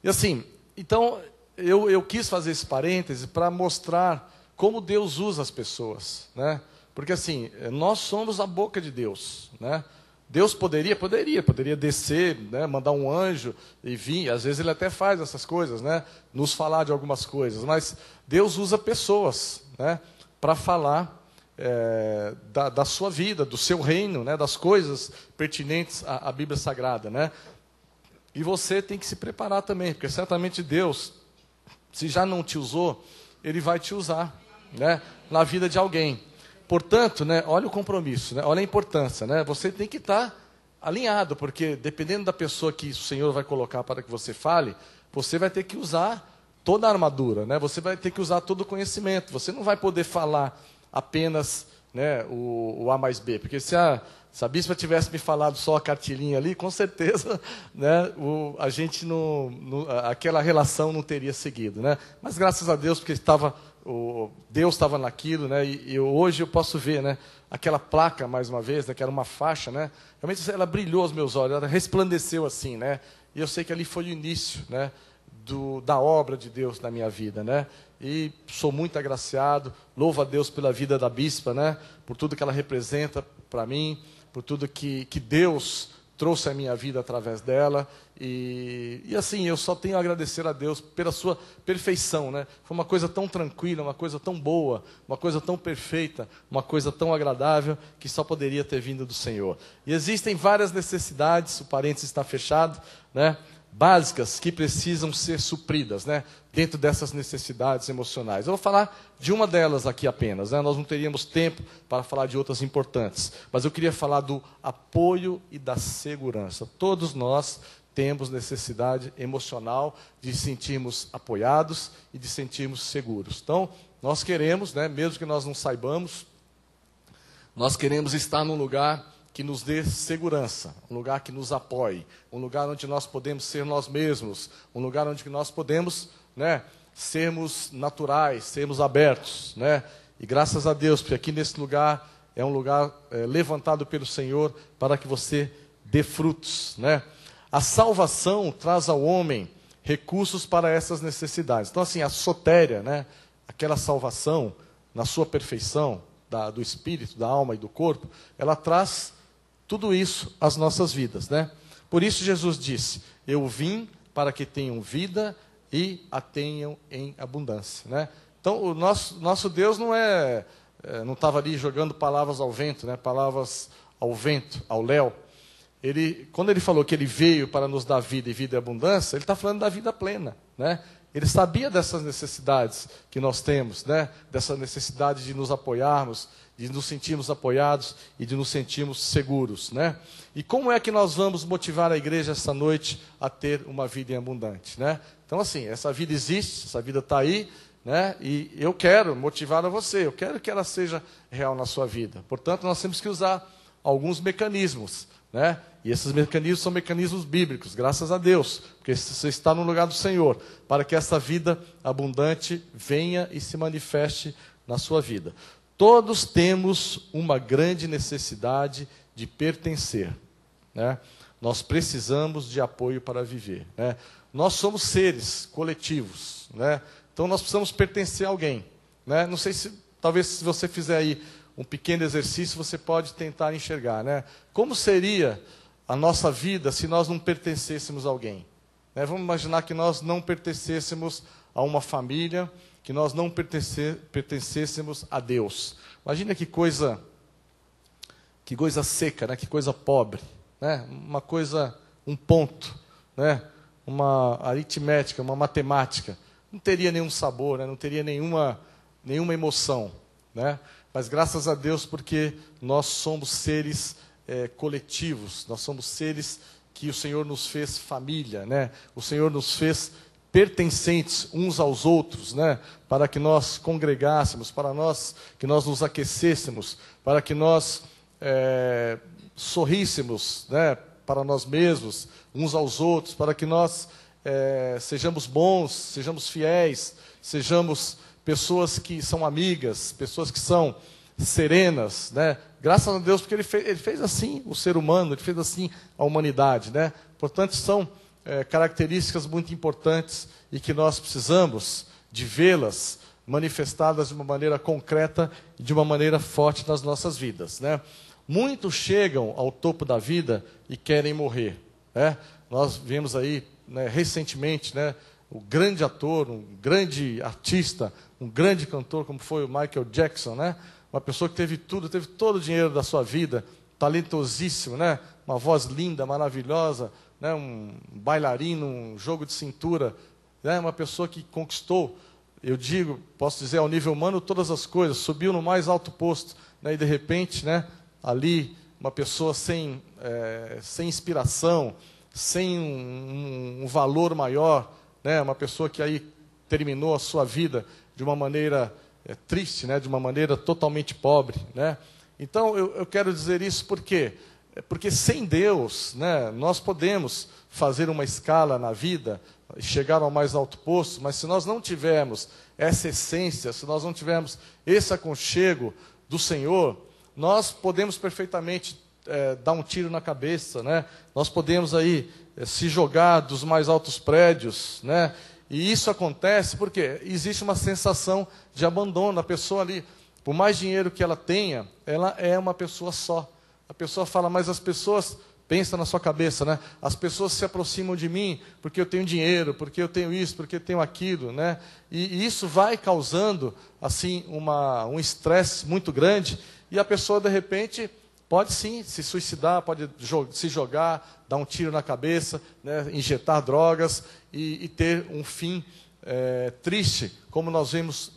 E assim, então, eu quis fazer esse parêntese para mostrar como Deus usa as pessoas, né? Porque assim, nós somos a boca de Deus, né? Deus poderia descer, né, mandar um anjo e vir, às vezes ele até faz essas coisas, né, nos falar de algumas coisas, mas Deus usa pessoas, né, para falar da sua vida, do seu reino, né, das coisas pertinentes à Bíblia Sagrada, né? E você tem que se preparar também, porque certamente Deus, se já não te usou, Ele vai te usar, né, na vida de alguém. Portanto, né, olha o compromisso, né, olha a importância, né, você tem que estar alinhado, porque dependendo da pessoa que o Senhor vai colocar para que você fale, você vai ter que usar toda a armadura, né, você vai ter que usar todo o conhecimento, você não vai poder falar apenas, né, o A mais B, porque se a bispa tivesse me falado só a cartilinha ali, com certeza, né, a gente aquela relação não teria seguido, né, mas graças a Deus, porque Deus estava naquilo, né? E hoje eu posso ver, né? Aquela placa, mais uma vez, né? Que era uma faixa, né? Realmente ela brilhou aos meus olhos, ela resplandeceu assim, né? E eu sei que ali foi o início, né? Da obra de Deus na minha vida, né? E sou muito agraciado, louvo a Deus pela vida da bispa, né? Por tudo que ela representa para mim, por tudo que Deus trouxe a minha vida através dela, e assim, eu só tenho a agradecer a Deus pela sua perfeição, né? Foi uma coisa tão tranquila, uma coisa tão boa, uma coisa tão perfeita, uma coisa tão agradável, que só poderia ter vindo do Senhor. E existem várias necessidades, o parênteses está fechado, né? Básicas que precisam ser supridas, né? Dentro dessas necessidades emocionais. Eu vou falar de uma delas aqui apenas, né? Nós não teríamos tempo para falar de outras importantes, mas eu queria falar do apoio e da segurança. Todos nós temos necessidade emocional de sentirmos apoiados e de sentirmos seguros. Então, nós queremos, né, mesmo que nós não saibamos, nós queremos estar num lugar que nos dê segurança, um lugar que nos apoie, um lugar onde nós podemos ser nós mesmos, um lugar onde nós podemos, né, sermos naturais, sermos abertos, né? E graças a Deus, porque aqui nesse lugar é um lugar levantado pelo Senhor para que você dê frutos, né? A salvação traz ao homem recursos para essas necessidades. Então, assim, a sotéria, né, aquela salvação na sua perfeição, do espírito, da alma e do corpo, ela traz tudo isso às nossas vidas, né? Por isso Jesus disse, eu vim para que tenham vida e a tenham em abundância, né? Então, o nosso Deus não estava ali jogando palavras ao vento, né? Palavras ao vento, ao léu. Quando ele falou que ele veio para nos dar vida e vida e abundância, ele está falando da vida plena, né? Ele sabia dessas necessidades que nós temos, né? Dessa necessidade de nos apoiarmos, de nos sentirmos apoiados e de nos sentirmos seguros, né? E como é que nós vamos motivar a igreja esta noite a ter uma vida em abundante, né? Então, assim, essa vida existe, essa vida está aí, né? E eu quero motivar a você, eu quero que ela seja real na sua vida. Portanto, nós temos que usar alguns mecanismos, né? E esses mecanismos são mecanismos bíblicos, graças a Deus, porque você está no lugar do Senhor, para que essa vida abundante venha e se manifeste na sua vida. Todos temos uma grande necessidade de pertencer, né? Nós precisamos de apoio para viver, né? Nós somos seres coletivos, né? Então nós precisamos pertencer a alguém, né? Não sei se, talvez se você fizer aí um pequeno exercício, você pode tentar enxergar, né? Como seria a nossa vida se nós não pertencêssemos a alguém, né? Vamos imaginar que nós não pertencêssemos a uma família, que nós não pertencêssemos a Deus. Imagina que coisa seca, né? Que coisa pobre, né? Uma coisa, um ponto, né? Uma aritmética, uma matemática. Não teria nenhum sabor, né? Não teria nenhuma emoção, né? Mas graças a Deus, porque nós somos seres coletivos, nós somos seres que o Senhor nos fez família, né? O Senhor nos fez pertencentes uns aos outros, né? Para que nós congregássemos, que nós nos aquecêssemos, para que nós sorríssemos, né? Para nós mesmos, uns aos outros, para que nós sejamos bons, sejamos fiéis, sejamos pessoas que são amigas, pessoas que são serenas, né? Graças a Deus, porque ele fez assim o ser humano, ele fez assim a humanidade, né? Portanto, são características muito importantes e que nós precisamos de vê-las manifestadas de uma maneira concreta e de uma maneira forte nas nossas vidas, né? Muitos chegam ao topo da vida e querem morrer, né? Nós vimos aí, né, recentemente, né, o grande ator, um grande artista, um grande cantor, como foi o Michael Jackson, né? Uma pessoa que teve tudo, teve todo o dinheiro da sua vida, talentosíssimo, né? Uma voz linda, maravilhosa, né? Um bailarino, um jogo de cintura, né? Uma pessoa que conquistou, eu digo, posso dizer, ao nível humano, todas as coisas, subiu no mais alto posto, né? E de repente, né, ali, uma pessoa sem inspiração, sem um valor maior, né? Uma pessoa que aí terminou a sua vida de uma maneira triste, né? De uma maneira totalmente pobre, né? Então, eu quero dizer isso porque sem Deus, né, nós podemos fazer uma escala na vida, chegar ao mais alto posto, mas se nós não tivermos essa essência, se nós não tivermos esse aconchego do Senhor, nós podemos perfeitamente dar um tiro na cabeça, né? Nós podemos aí se jogar dos mais altos prédios, né? E isso acontece porque existe uma sensação de abandono. A pessoa ali, por mais dinheiro que ela tenha, ela é uma pessoa só. A pessoa fala, mas as pessoas, pensa na sua cabeça, né? As pessoas se aproximam de mim porque eu tenho dinheiro, porque eu tenho isso, porque eu tenho aquilo, né? E isso vai causando, assim, um estresse muito grande, e a pessoa, de repente, pode sim se suicidar, pode se jogar, dar um tiro na cabeça, né, injetar drogas e ter um fim triste, como nós vemos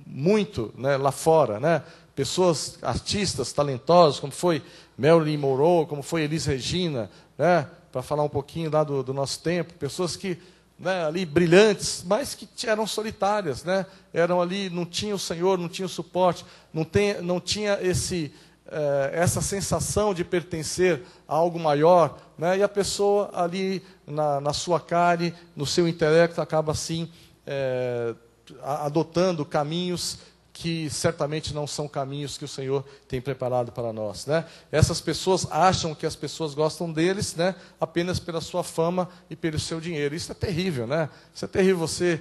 muito, né, lá fora, né? Pessoas, artistas talentosos, como foi Marilyn Monroe, como foi Elis Regina, né, para falar um pouquinho lá do nosso tempo, pessoas que, né, ali brilhantes, mas que eram solitárias, né? Eram ali, não tinham o Senhor, não tinham o suporte, não tinha essa sensação de pertencer a algo maior, né? E a pessoa ali na sua carne, no seu intelecto, acaba assim adotando caminhos que certamente não são caminhos que o Senhor tem preparado para nós, né? Essas pessoas acham que as pessoas gostam deles, né, apenas pela sua fama e pelo seu dinheiro. Isso é terrível, né? Isso é terrível, você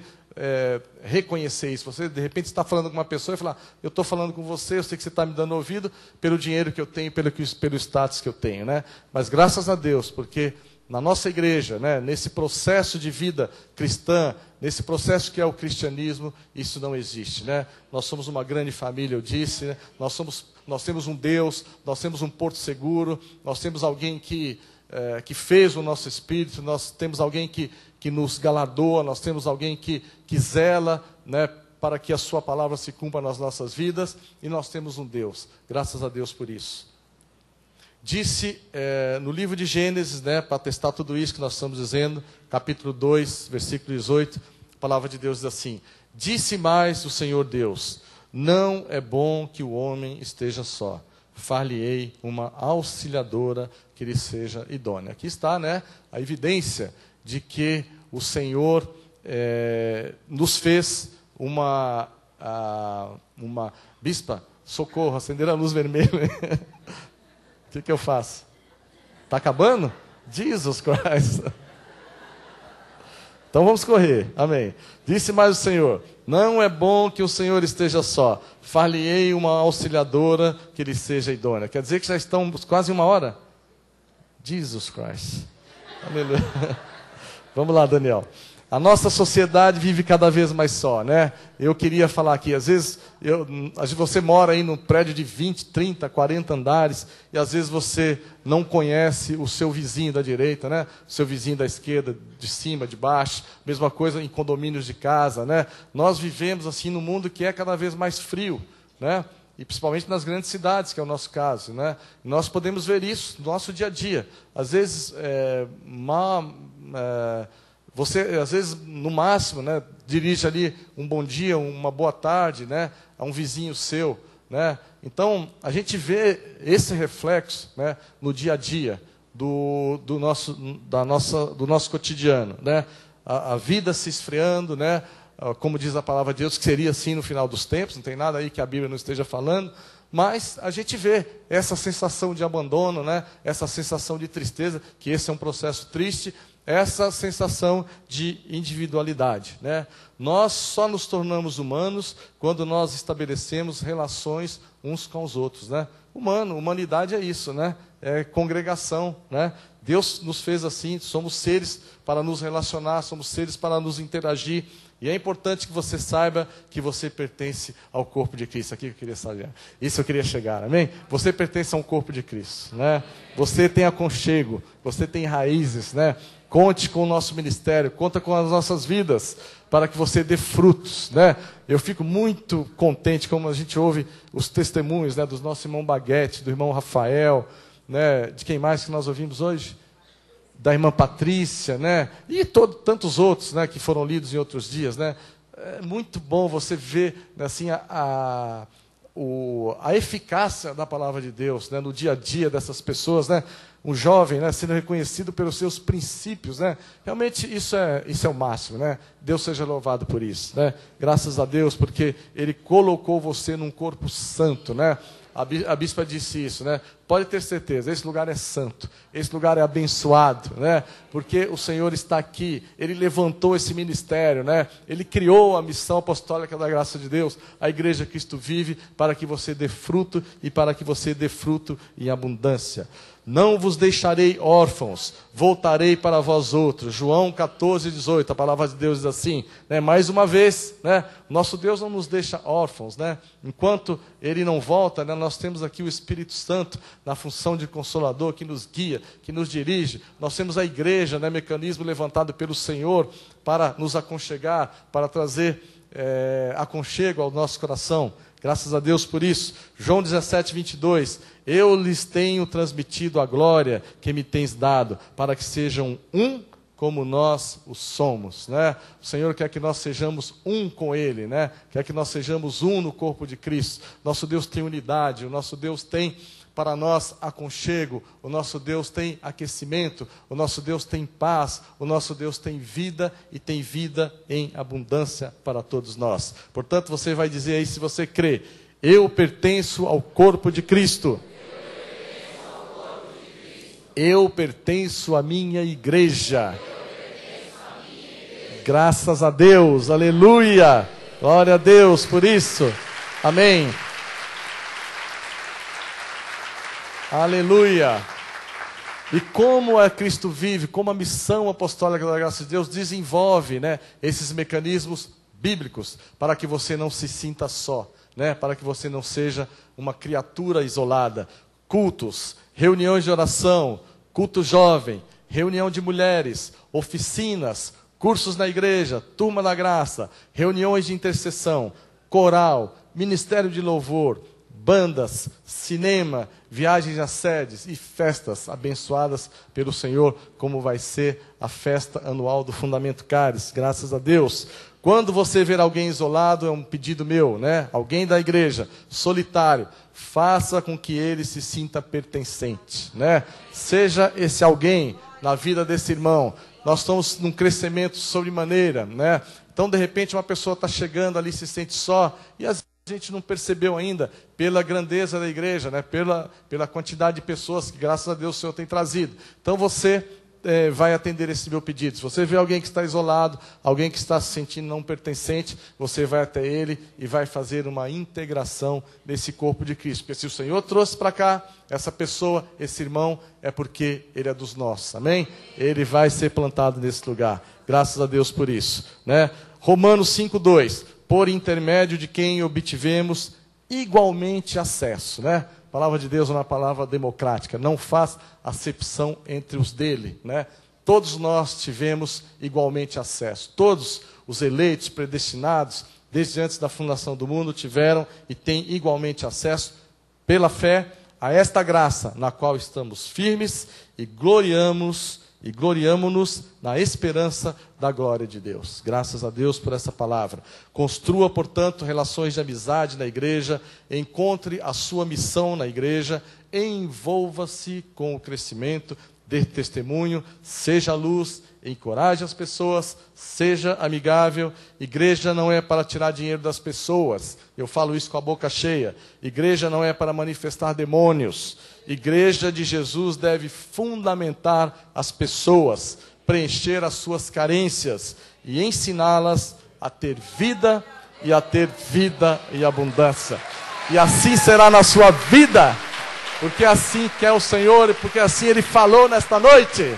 reconhecer isso. Você, de repente, está falando com uma pessoa e fala, eu estou falando com você, eu sei que você está me dando ouvido pelo dinheiro que eu tenho, pelo status que eu tenho, né? Mas graças a Deus, porque na nossa igreja, né, nesse processo de vida cristã, nesse processo que é o cristianismo, isso não existe, né? Nós somos uma grande família, eu disse, né? Nós temos um Deus, nós temos um porto seguro, nós temos alguém que fez o nosso espírito, nós temos alguém que nos galardoa, nós temos alguém que zela, né, para que a sua palavra se cumpra nas nossas vidas, e nós temos um Deus, graças a Deus por isso. Disse no livro de Gênesis, né, para testar tudo isso que nós estamos dizendo, capítulo 2, versículo 18, a palavra de Deus diz assim, disse mais o Senhor Deus, não é bom que o homem esteja só, far-lhe-ei uma auxiliadora que lhe seja idônea. Aqui está, né, a evidência de que o Senhor nos fez uma bispa, socorro, acender a luz vermelha. O que eu faço? Está acabando? Jesus Christ. Então vamos correr, amém. Disse mais o Senhor, não é bom que o Senhor esteja só, far-lhe-ei uma auxiliadora que lhe seja idônea. Quer dizer que já estamos quase 1 hora? Jesus Christ. Aleluia. Vamos lá, Daniel. A nossa sociedade vive cada vez mais só, né? Eu queria falar aqui, às vezes você mora aí num prédio de 20, 30, 40 andares, e às vezes você não conhece o seu vizinho da direita, né? O seu vizinho da esquerda, de cima, de baixo, mesma coisa em condomínios de casa, né? Nós vivemos assim num mundo que é cada vez mais frio, né? E principalmente nas grandes cidades, que é o nosso caso, né? Nós podemos ver isso no nosso dia a dia. Às vezes, você, às vezes, no máximo, né, dirige ali um bom dia, uma boa tarde, né, a um vizinho seu, né? Então, a gente vê esse reflexo, né, no dia a dia do nosso cotidiano, né? A vida se esfriando, né? Como diz a palavra de Deus, que seria assim no final dos tempos, não tem nada aí que a Bíblia não esteja falando, mas a gente vê essa sensação de abandono, né? Essa sensação de tristeza, que esse é um processo triste, essa sensação de individualidade, né? Nós só nos tornamos humanos quando nós estabelecemos relações uns com os outros, né? Humanidade é isso, né? É congregação, né? Deus nos fez assim, somos seres para nos relacionar, somos seres para nos interagir, e é importante que você saiba que você pertence ao corpo de Cristo. Aqui que eu queria saber. Isso eu queria chegar, amém? Você pertence a um corpo de Cristo, né? Você tem aconchego, você tem raízes, né? Conte com o nosso ministério, conta com as nossas vidas, para que você dê frutos, né? Eu fico muito contente, como a gente ouve os testemunhos, né, do nosso irmão Baguete, do irmão Rafael, né, de quem mais que nós ouvimos hoje? Da irmã Patrícia, né? E tantos outros, né, que foram lidos em outros dias, né? É muito bom você ver, assim, a eficácia da palavra de Deus, né, no dia a dia dessas pessoas, né? Um jovem, né, sendo reconhecido pelos seus princípios, né? Realmente isso é o máximo, né? Deus seja louvado por isso, né? Graças a Deus, porque Ele colocou você num corpo santo, né? A bispa disse isso, né? Pode ter certeza, esse lugar é santo, esse lugar é abençoado, né? Porque o Senhor está aqui, Ele levantou esse ministério, né? Ele criou a missão apostólica da graça de Deus, a Igreja Cristo Vive, para que você dê fruto e para que você dê fruto em abundância. Não vos deixarei órfãos, voltarei para vós outros. João 14, 18, a palavra de Deus diz assim, né? Mais uma vez, né? Nosso Deus não nos deixa órfãos, né? Enquanto Ele não volta, né? Nós temos aqui o Espírito Santo na função de Consolador, que nos guia, que nos dirige. Nós temos a igreja, né? Mecanismo levantado pelo Senhor para nos aconchegar, para trazer aconchego ao nosso coração. Graças a Deus por isso. João 17, 22. Eu lhes tenho transmitido a glória que me tens dado, para que sejam um como nós o somos, né? O Senhor quer que nós sejamos um com Ele, né? Quer que nós sejamos um no corpo de Cristo. Nosso Deus tem unidade, o nosso Deus tem para nós aconchego, o nosso Deus tem aquecimento, o nosso Deus tem paz, o nosso Deus tem vida e tem vida em abundância para todos nós. Portanto, você vai dizer aí, se você crê, eu pertenço ao corpo de Cristo. Eu pertenço à minha igreja. Graças a Deus, aleluia. Glória a Deus por isso. Amém. Aleluia. E como é Cristo vive, como a missão apostólica da graça de Deus desenvolve, né, esses mecanismos bíblicos para que você não se sinta só, né, para que você não seja uma criatura isolada. Cultos, reuniões de oração, culto jovem, reunião de mulheres, oficinas, cursos na igreja, turma da graça, reuniões de intercessão, coral, ministério de louvor, bandas, cinema, viagens a sedes e festas abençoadas pelo Senhor, como vai ser a festa anual do Fundamento Caris, graças a Deus. Quando você ver alguém isolado, é um pedido meu, né? Alguém da igreja, solitário, faça com que ele se sinta pertencente, né? Seja esse alguém na vida desse irmão. Nós estamos num crescimento sobremaneira, né? Então, de repente, uma pessoa está chegando ali, se sente só, e às vezes a gente não percebeu ainda, pela grandeza da igreja, né? Pela quantidade de pessoas que, graças a Deus, o Senhor tem trazido. Então, você vai atender esse meu pedido. Se você vê alguém que está isolado, alguém que está se sentindo não pertencente, você vai até ele e vai fazer uma integração nesse corpo de Cristo. Porque se o Senhor trouxe para cá essa pessoa, esse irmão, é porque ele é dos nossos, amém? Ele vai ser plantado nesse lugar. Graças a Deus por isso, né? Romanos 5:2, por intermédio de quem obtivemos igualmente acesso, né? A palavra de Deus é uma palavra democrática, não faz acepção entre os dele, né? Todos nós tivemos igualmente acesso, todos os eleitos, predestinados, desde antes da fundação do mundo, tiveram e têm igualmente acesso, pela fé, a esta graça, na qual estamos firmes e gloriamo-nos na esperança da glória de Deus. Graças a Deus por essa palavra. Construa, portanto, relações de amizade na igreja, encontre a sua missão na igreja, envolva-se com o crescimento, dê testemunho, seja luz, encoraje as pessoas, seja amigável. Igreja não é para tirar dinheiro das pessoas, eu falo isso com a boca cheia. Igreja não é para manifestar demônios. Igreja de Jesus deve fundamentar as pessoas, preencher as suas carências e ensiná-las a ter vida e a ter vida e abundância. E assim será na sua vida, porque assim quer o Senhor e porque assim Ele falou nesta noite.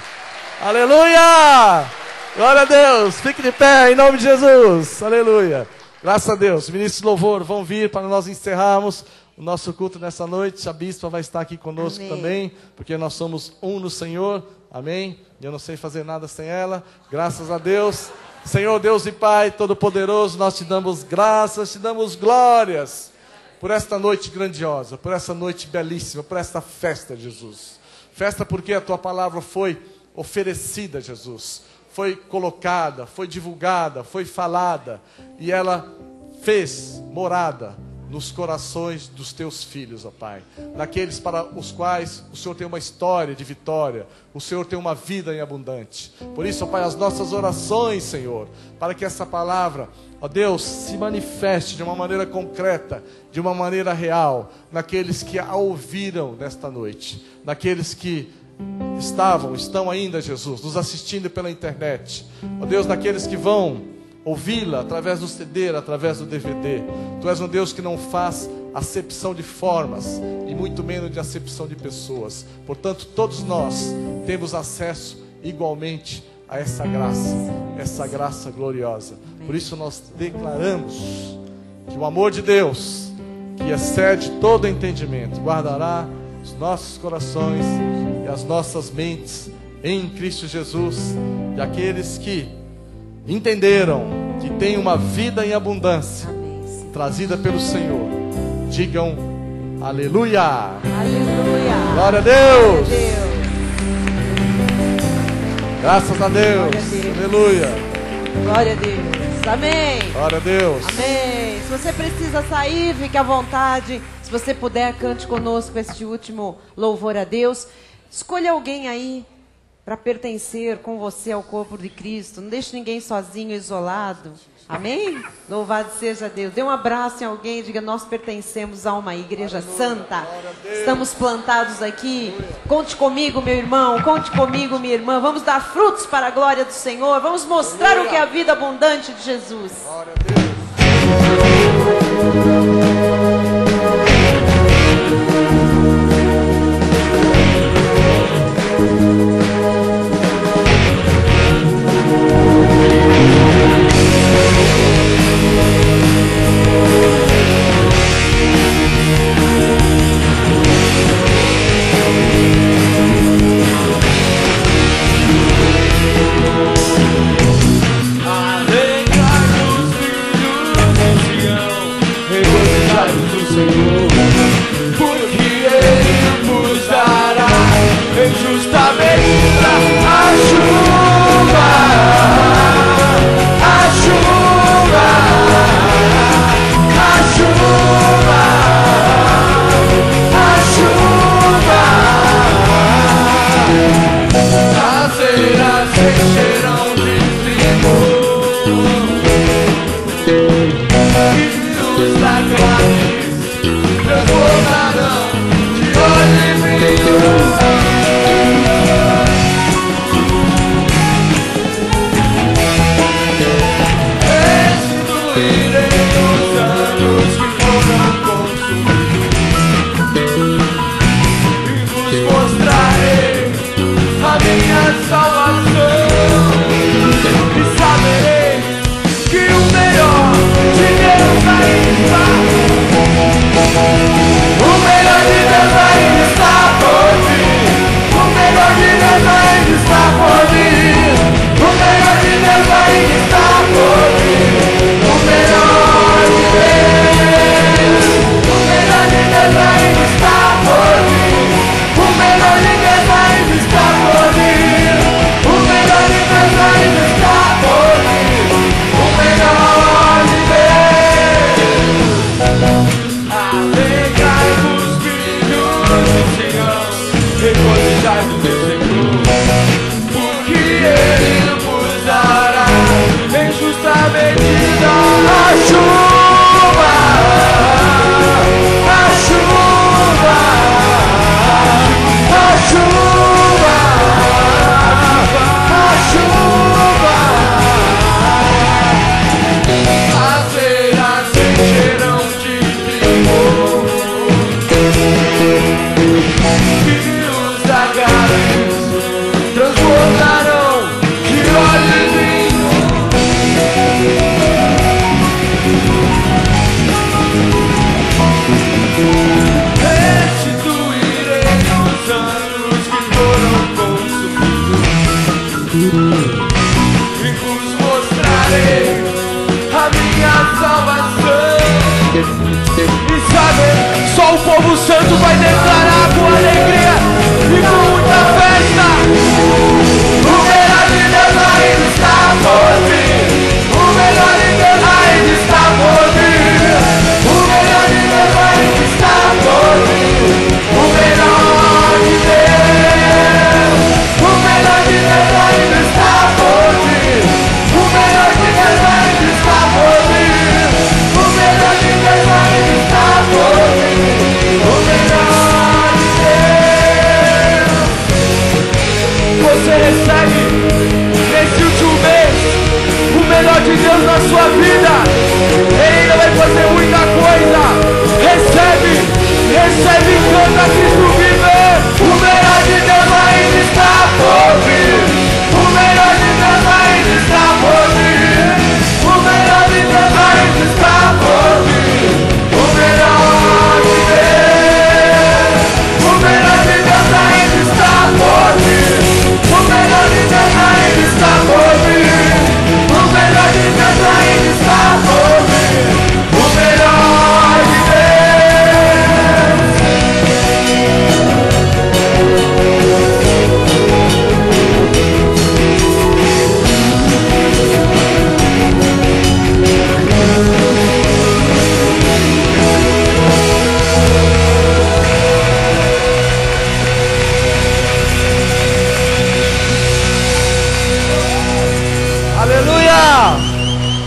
Aleluia! Glória a Deus! Fique de pé em nome de Jesus. Aleluia! Graças a Deus. Ministros de louvor vão vir para nós encerrarmos o nosso culto nessa noite. A bispa vai estar aqui conosco também, porque nós somos um no Senhor. Amém? Eu não sei fazer nada sem ela. Graças a Deus. Senhor Deus e Pai Todo-Poderoso, nós te damos graças, te damos glórias por esta noite grandiosa, por essa noite belíssima, por esta festa, Jesus. Festa porque a tua palavra foi oferecida, Jesus. Foi colocada, foi divulgada, foi falada. E ela fez morada nos corações dos teus filhos, ó Pai. Naqueles para os quais o Senhor tem uma história de vitória. O Senhor tem uma vida em abundante. Por isso, ó Pai, as nossas orações, Senhor, para que essa palavra, ó Deus, se manifeste de uma maneira concreta, de uma maneira real, naqueles que a ouviram nesta noite, naqueles que estão ainda, Jesus, nos assistindo pela internet, ó Deus, naqueles que vão ouvi-la através do CD, através do DVD. Tu és um Deus que não faz acepção de formas e muito menos de acepção de pessoas. Portanto, todos nós temos acesso igualmente a essa graça gloriosa. Por isso nós declaramos que o amor de Deus, que excede todo entendimento, guardará os nossos corações e as nossas mentes em Cristo Jesus. E aqueles que entenderam que tem uma vida em abundância trazida pelo Senhor, digam aleluia. Aleluia. Glória a Deus. Graças a Deus. Aleluia. Glória a Deus. Amém. Glória a Deus. Amém. Se você precisa sair, fique à vontade. Se você puder, cante conosco este último louvor a Deus. Escolha alguém aí para pertencer com você ao corpo de Cristo. Não deixe ninguém sozinho, isolado. Amém? Louvado seja Deus. Dê um abraço em alguém e diga: nós pertencemos a uma igreja santa. Estamos plantados aqui. Conte comigo, meu irmão. Conte comigo, minha irmã. Vamos dar frutos para a glória do Senhor. Vamos mostrar o que é a vida abundante de Jesus. Glória a Deus. O melhor de Deus ainda está por vir.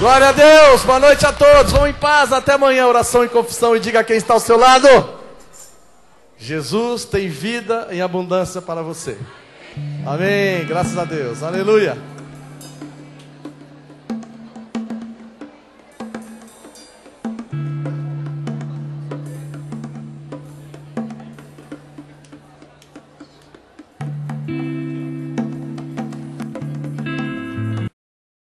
Glória a Deus. Boa noite a todos. Vão em paz. Até amanhã. Oração e confissão. E diga a quem está ao seu lado: Jesus tem vida em abundância para você. Amém. Graças a Deus. Aleluia.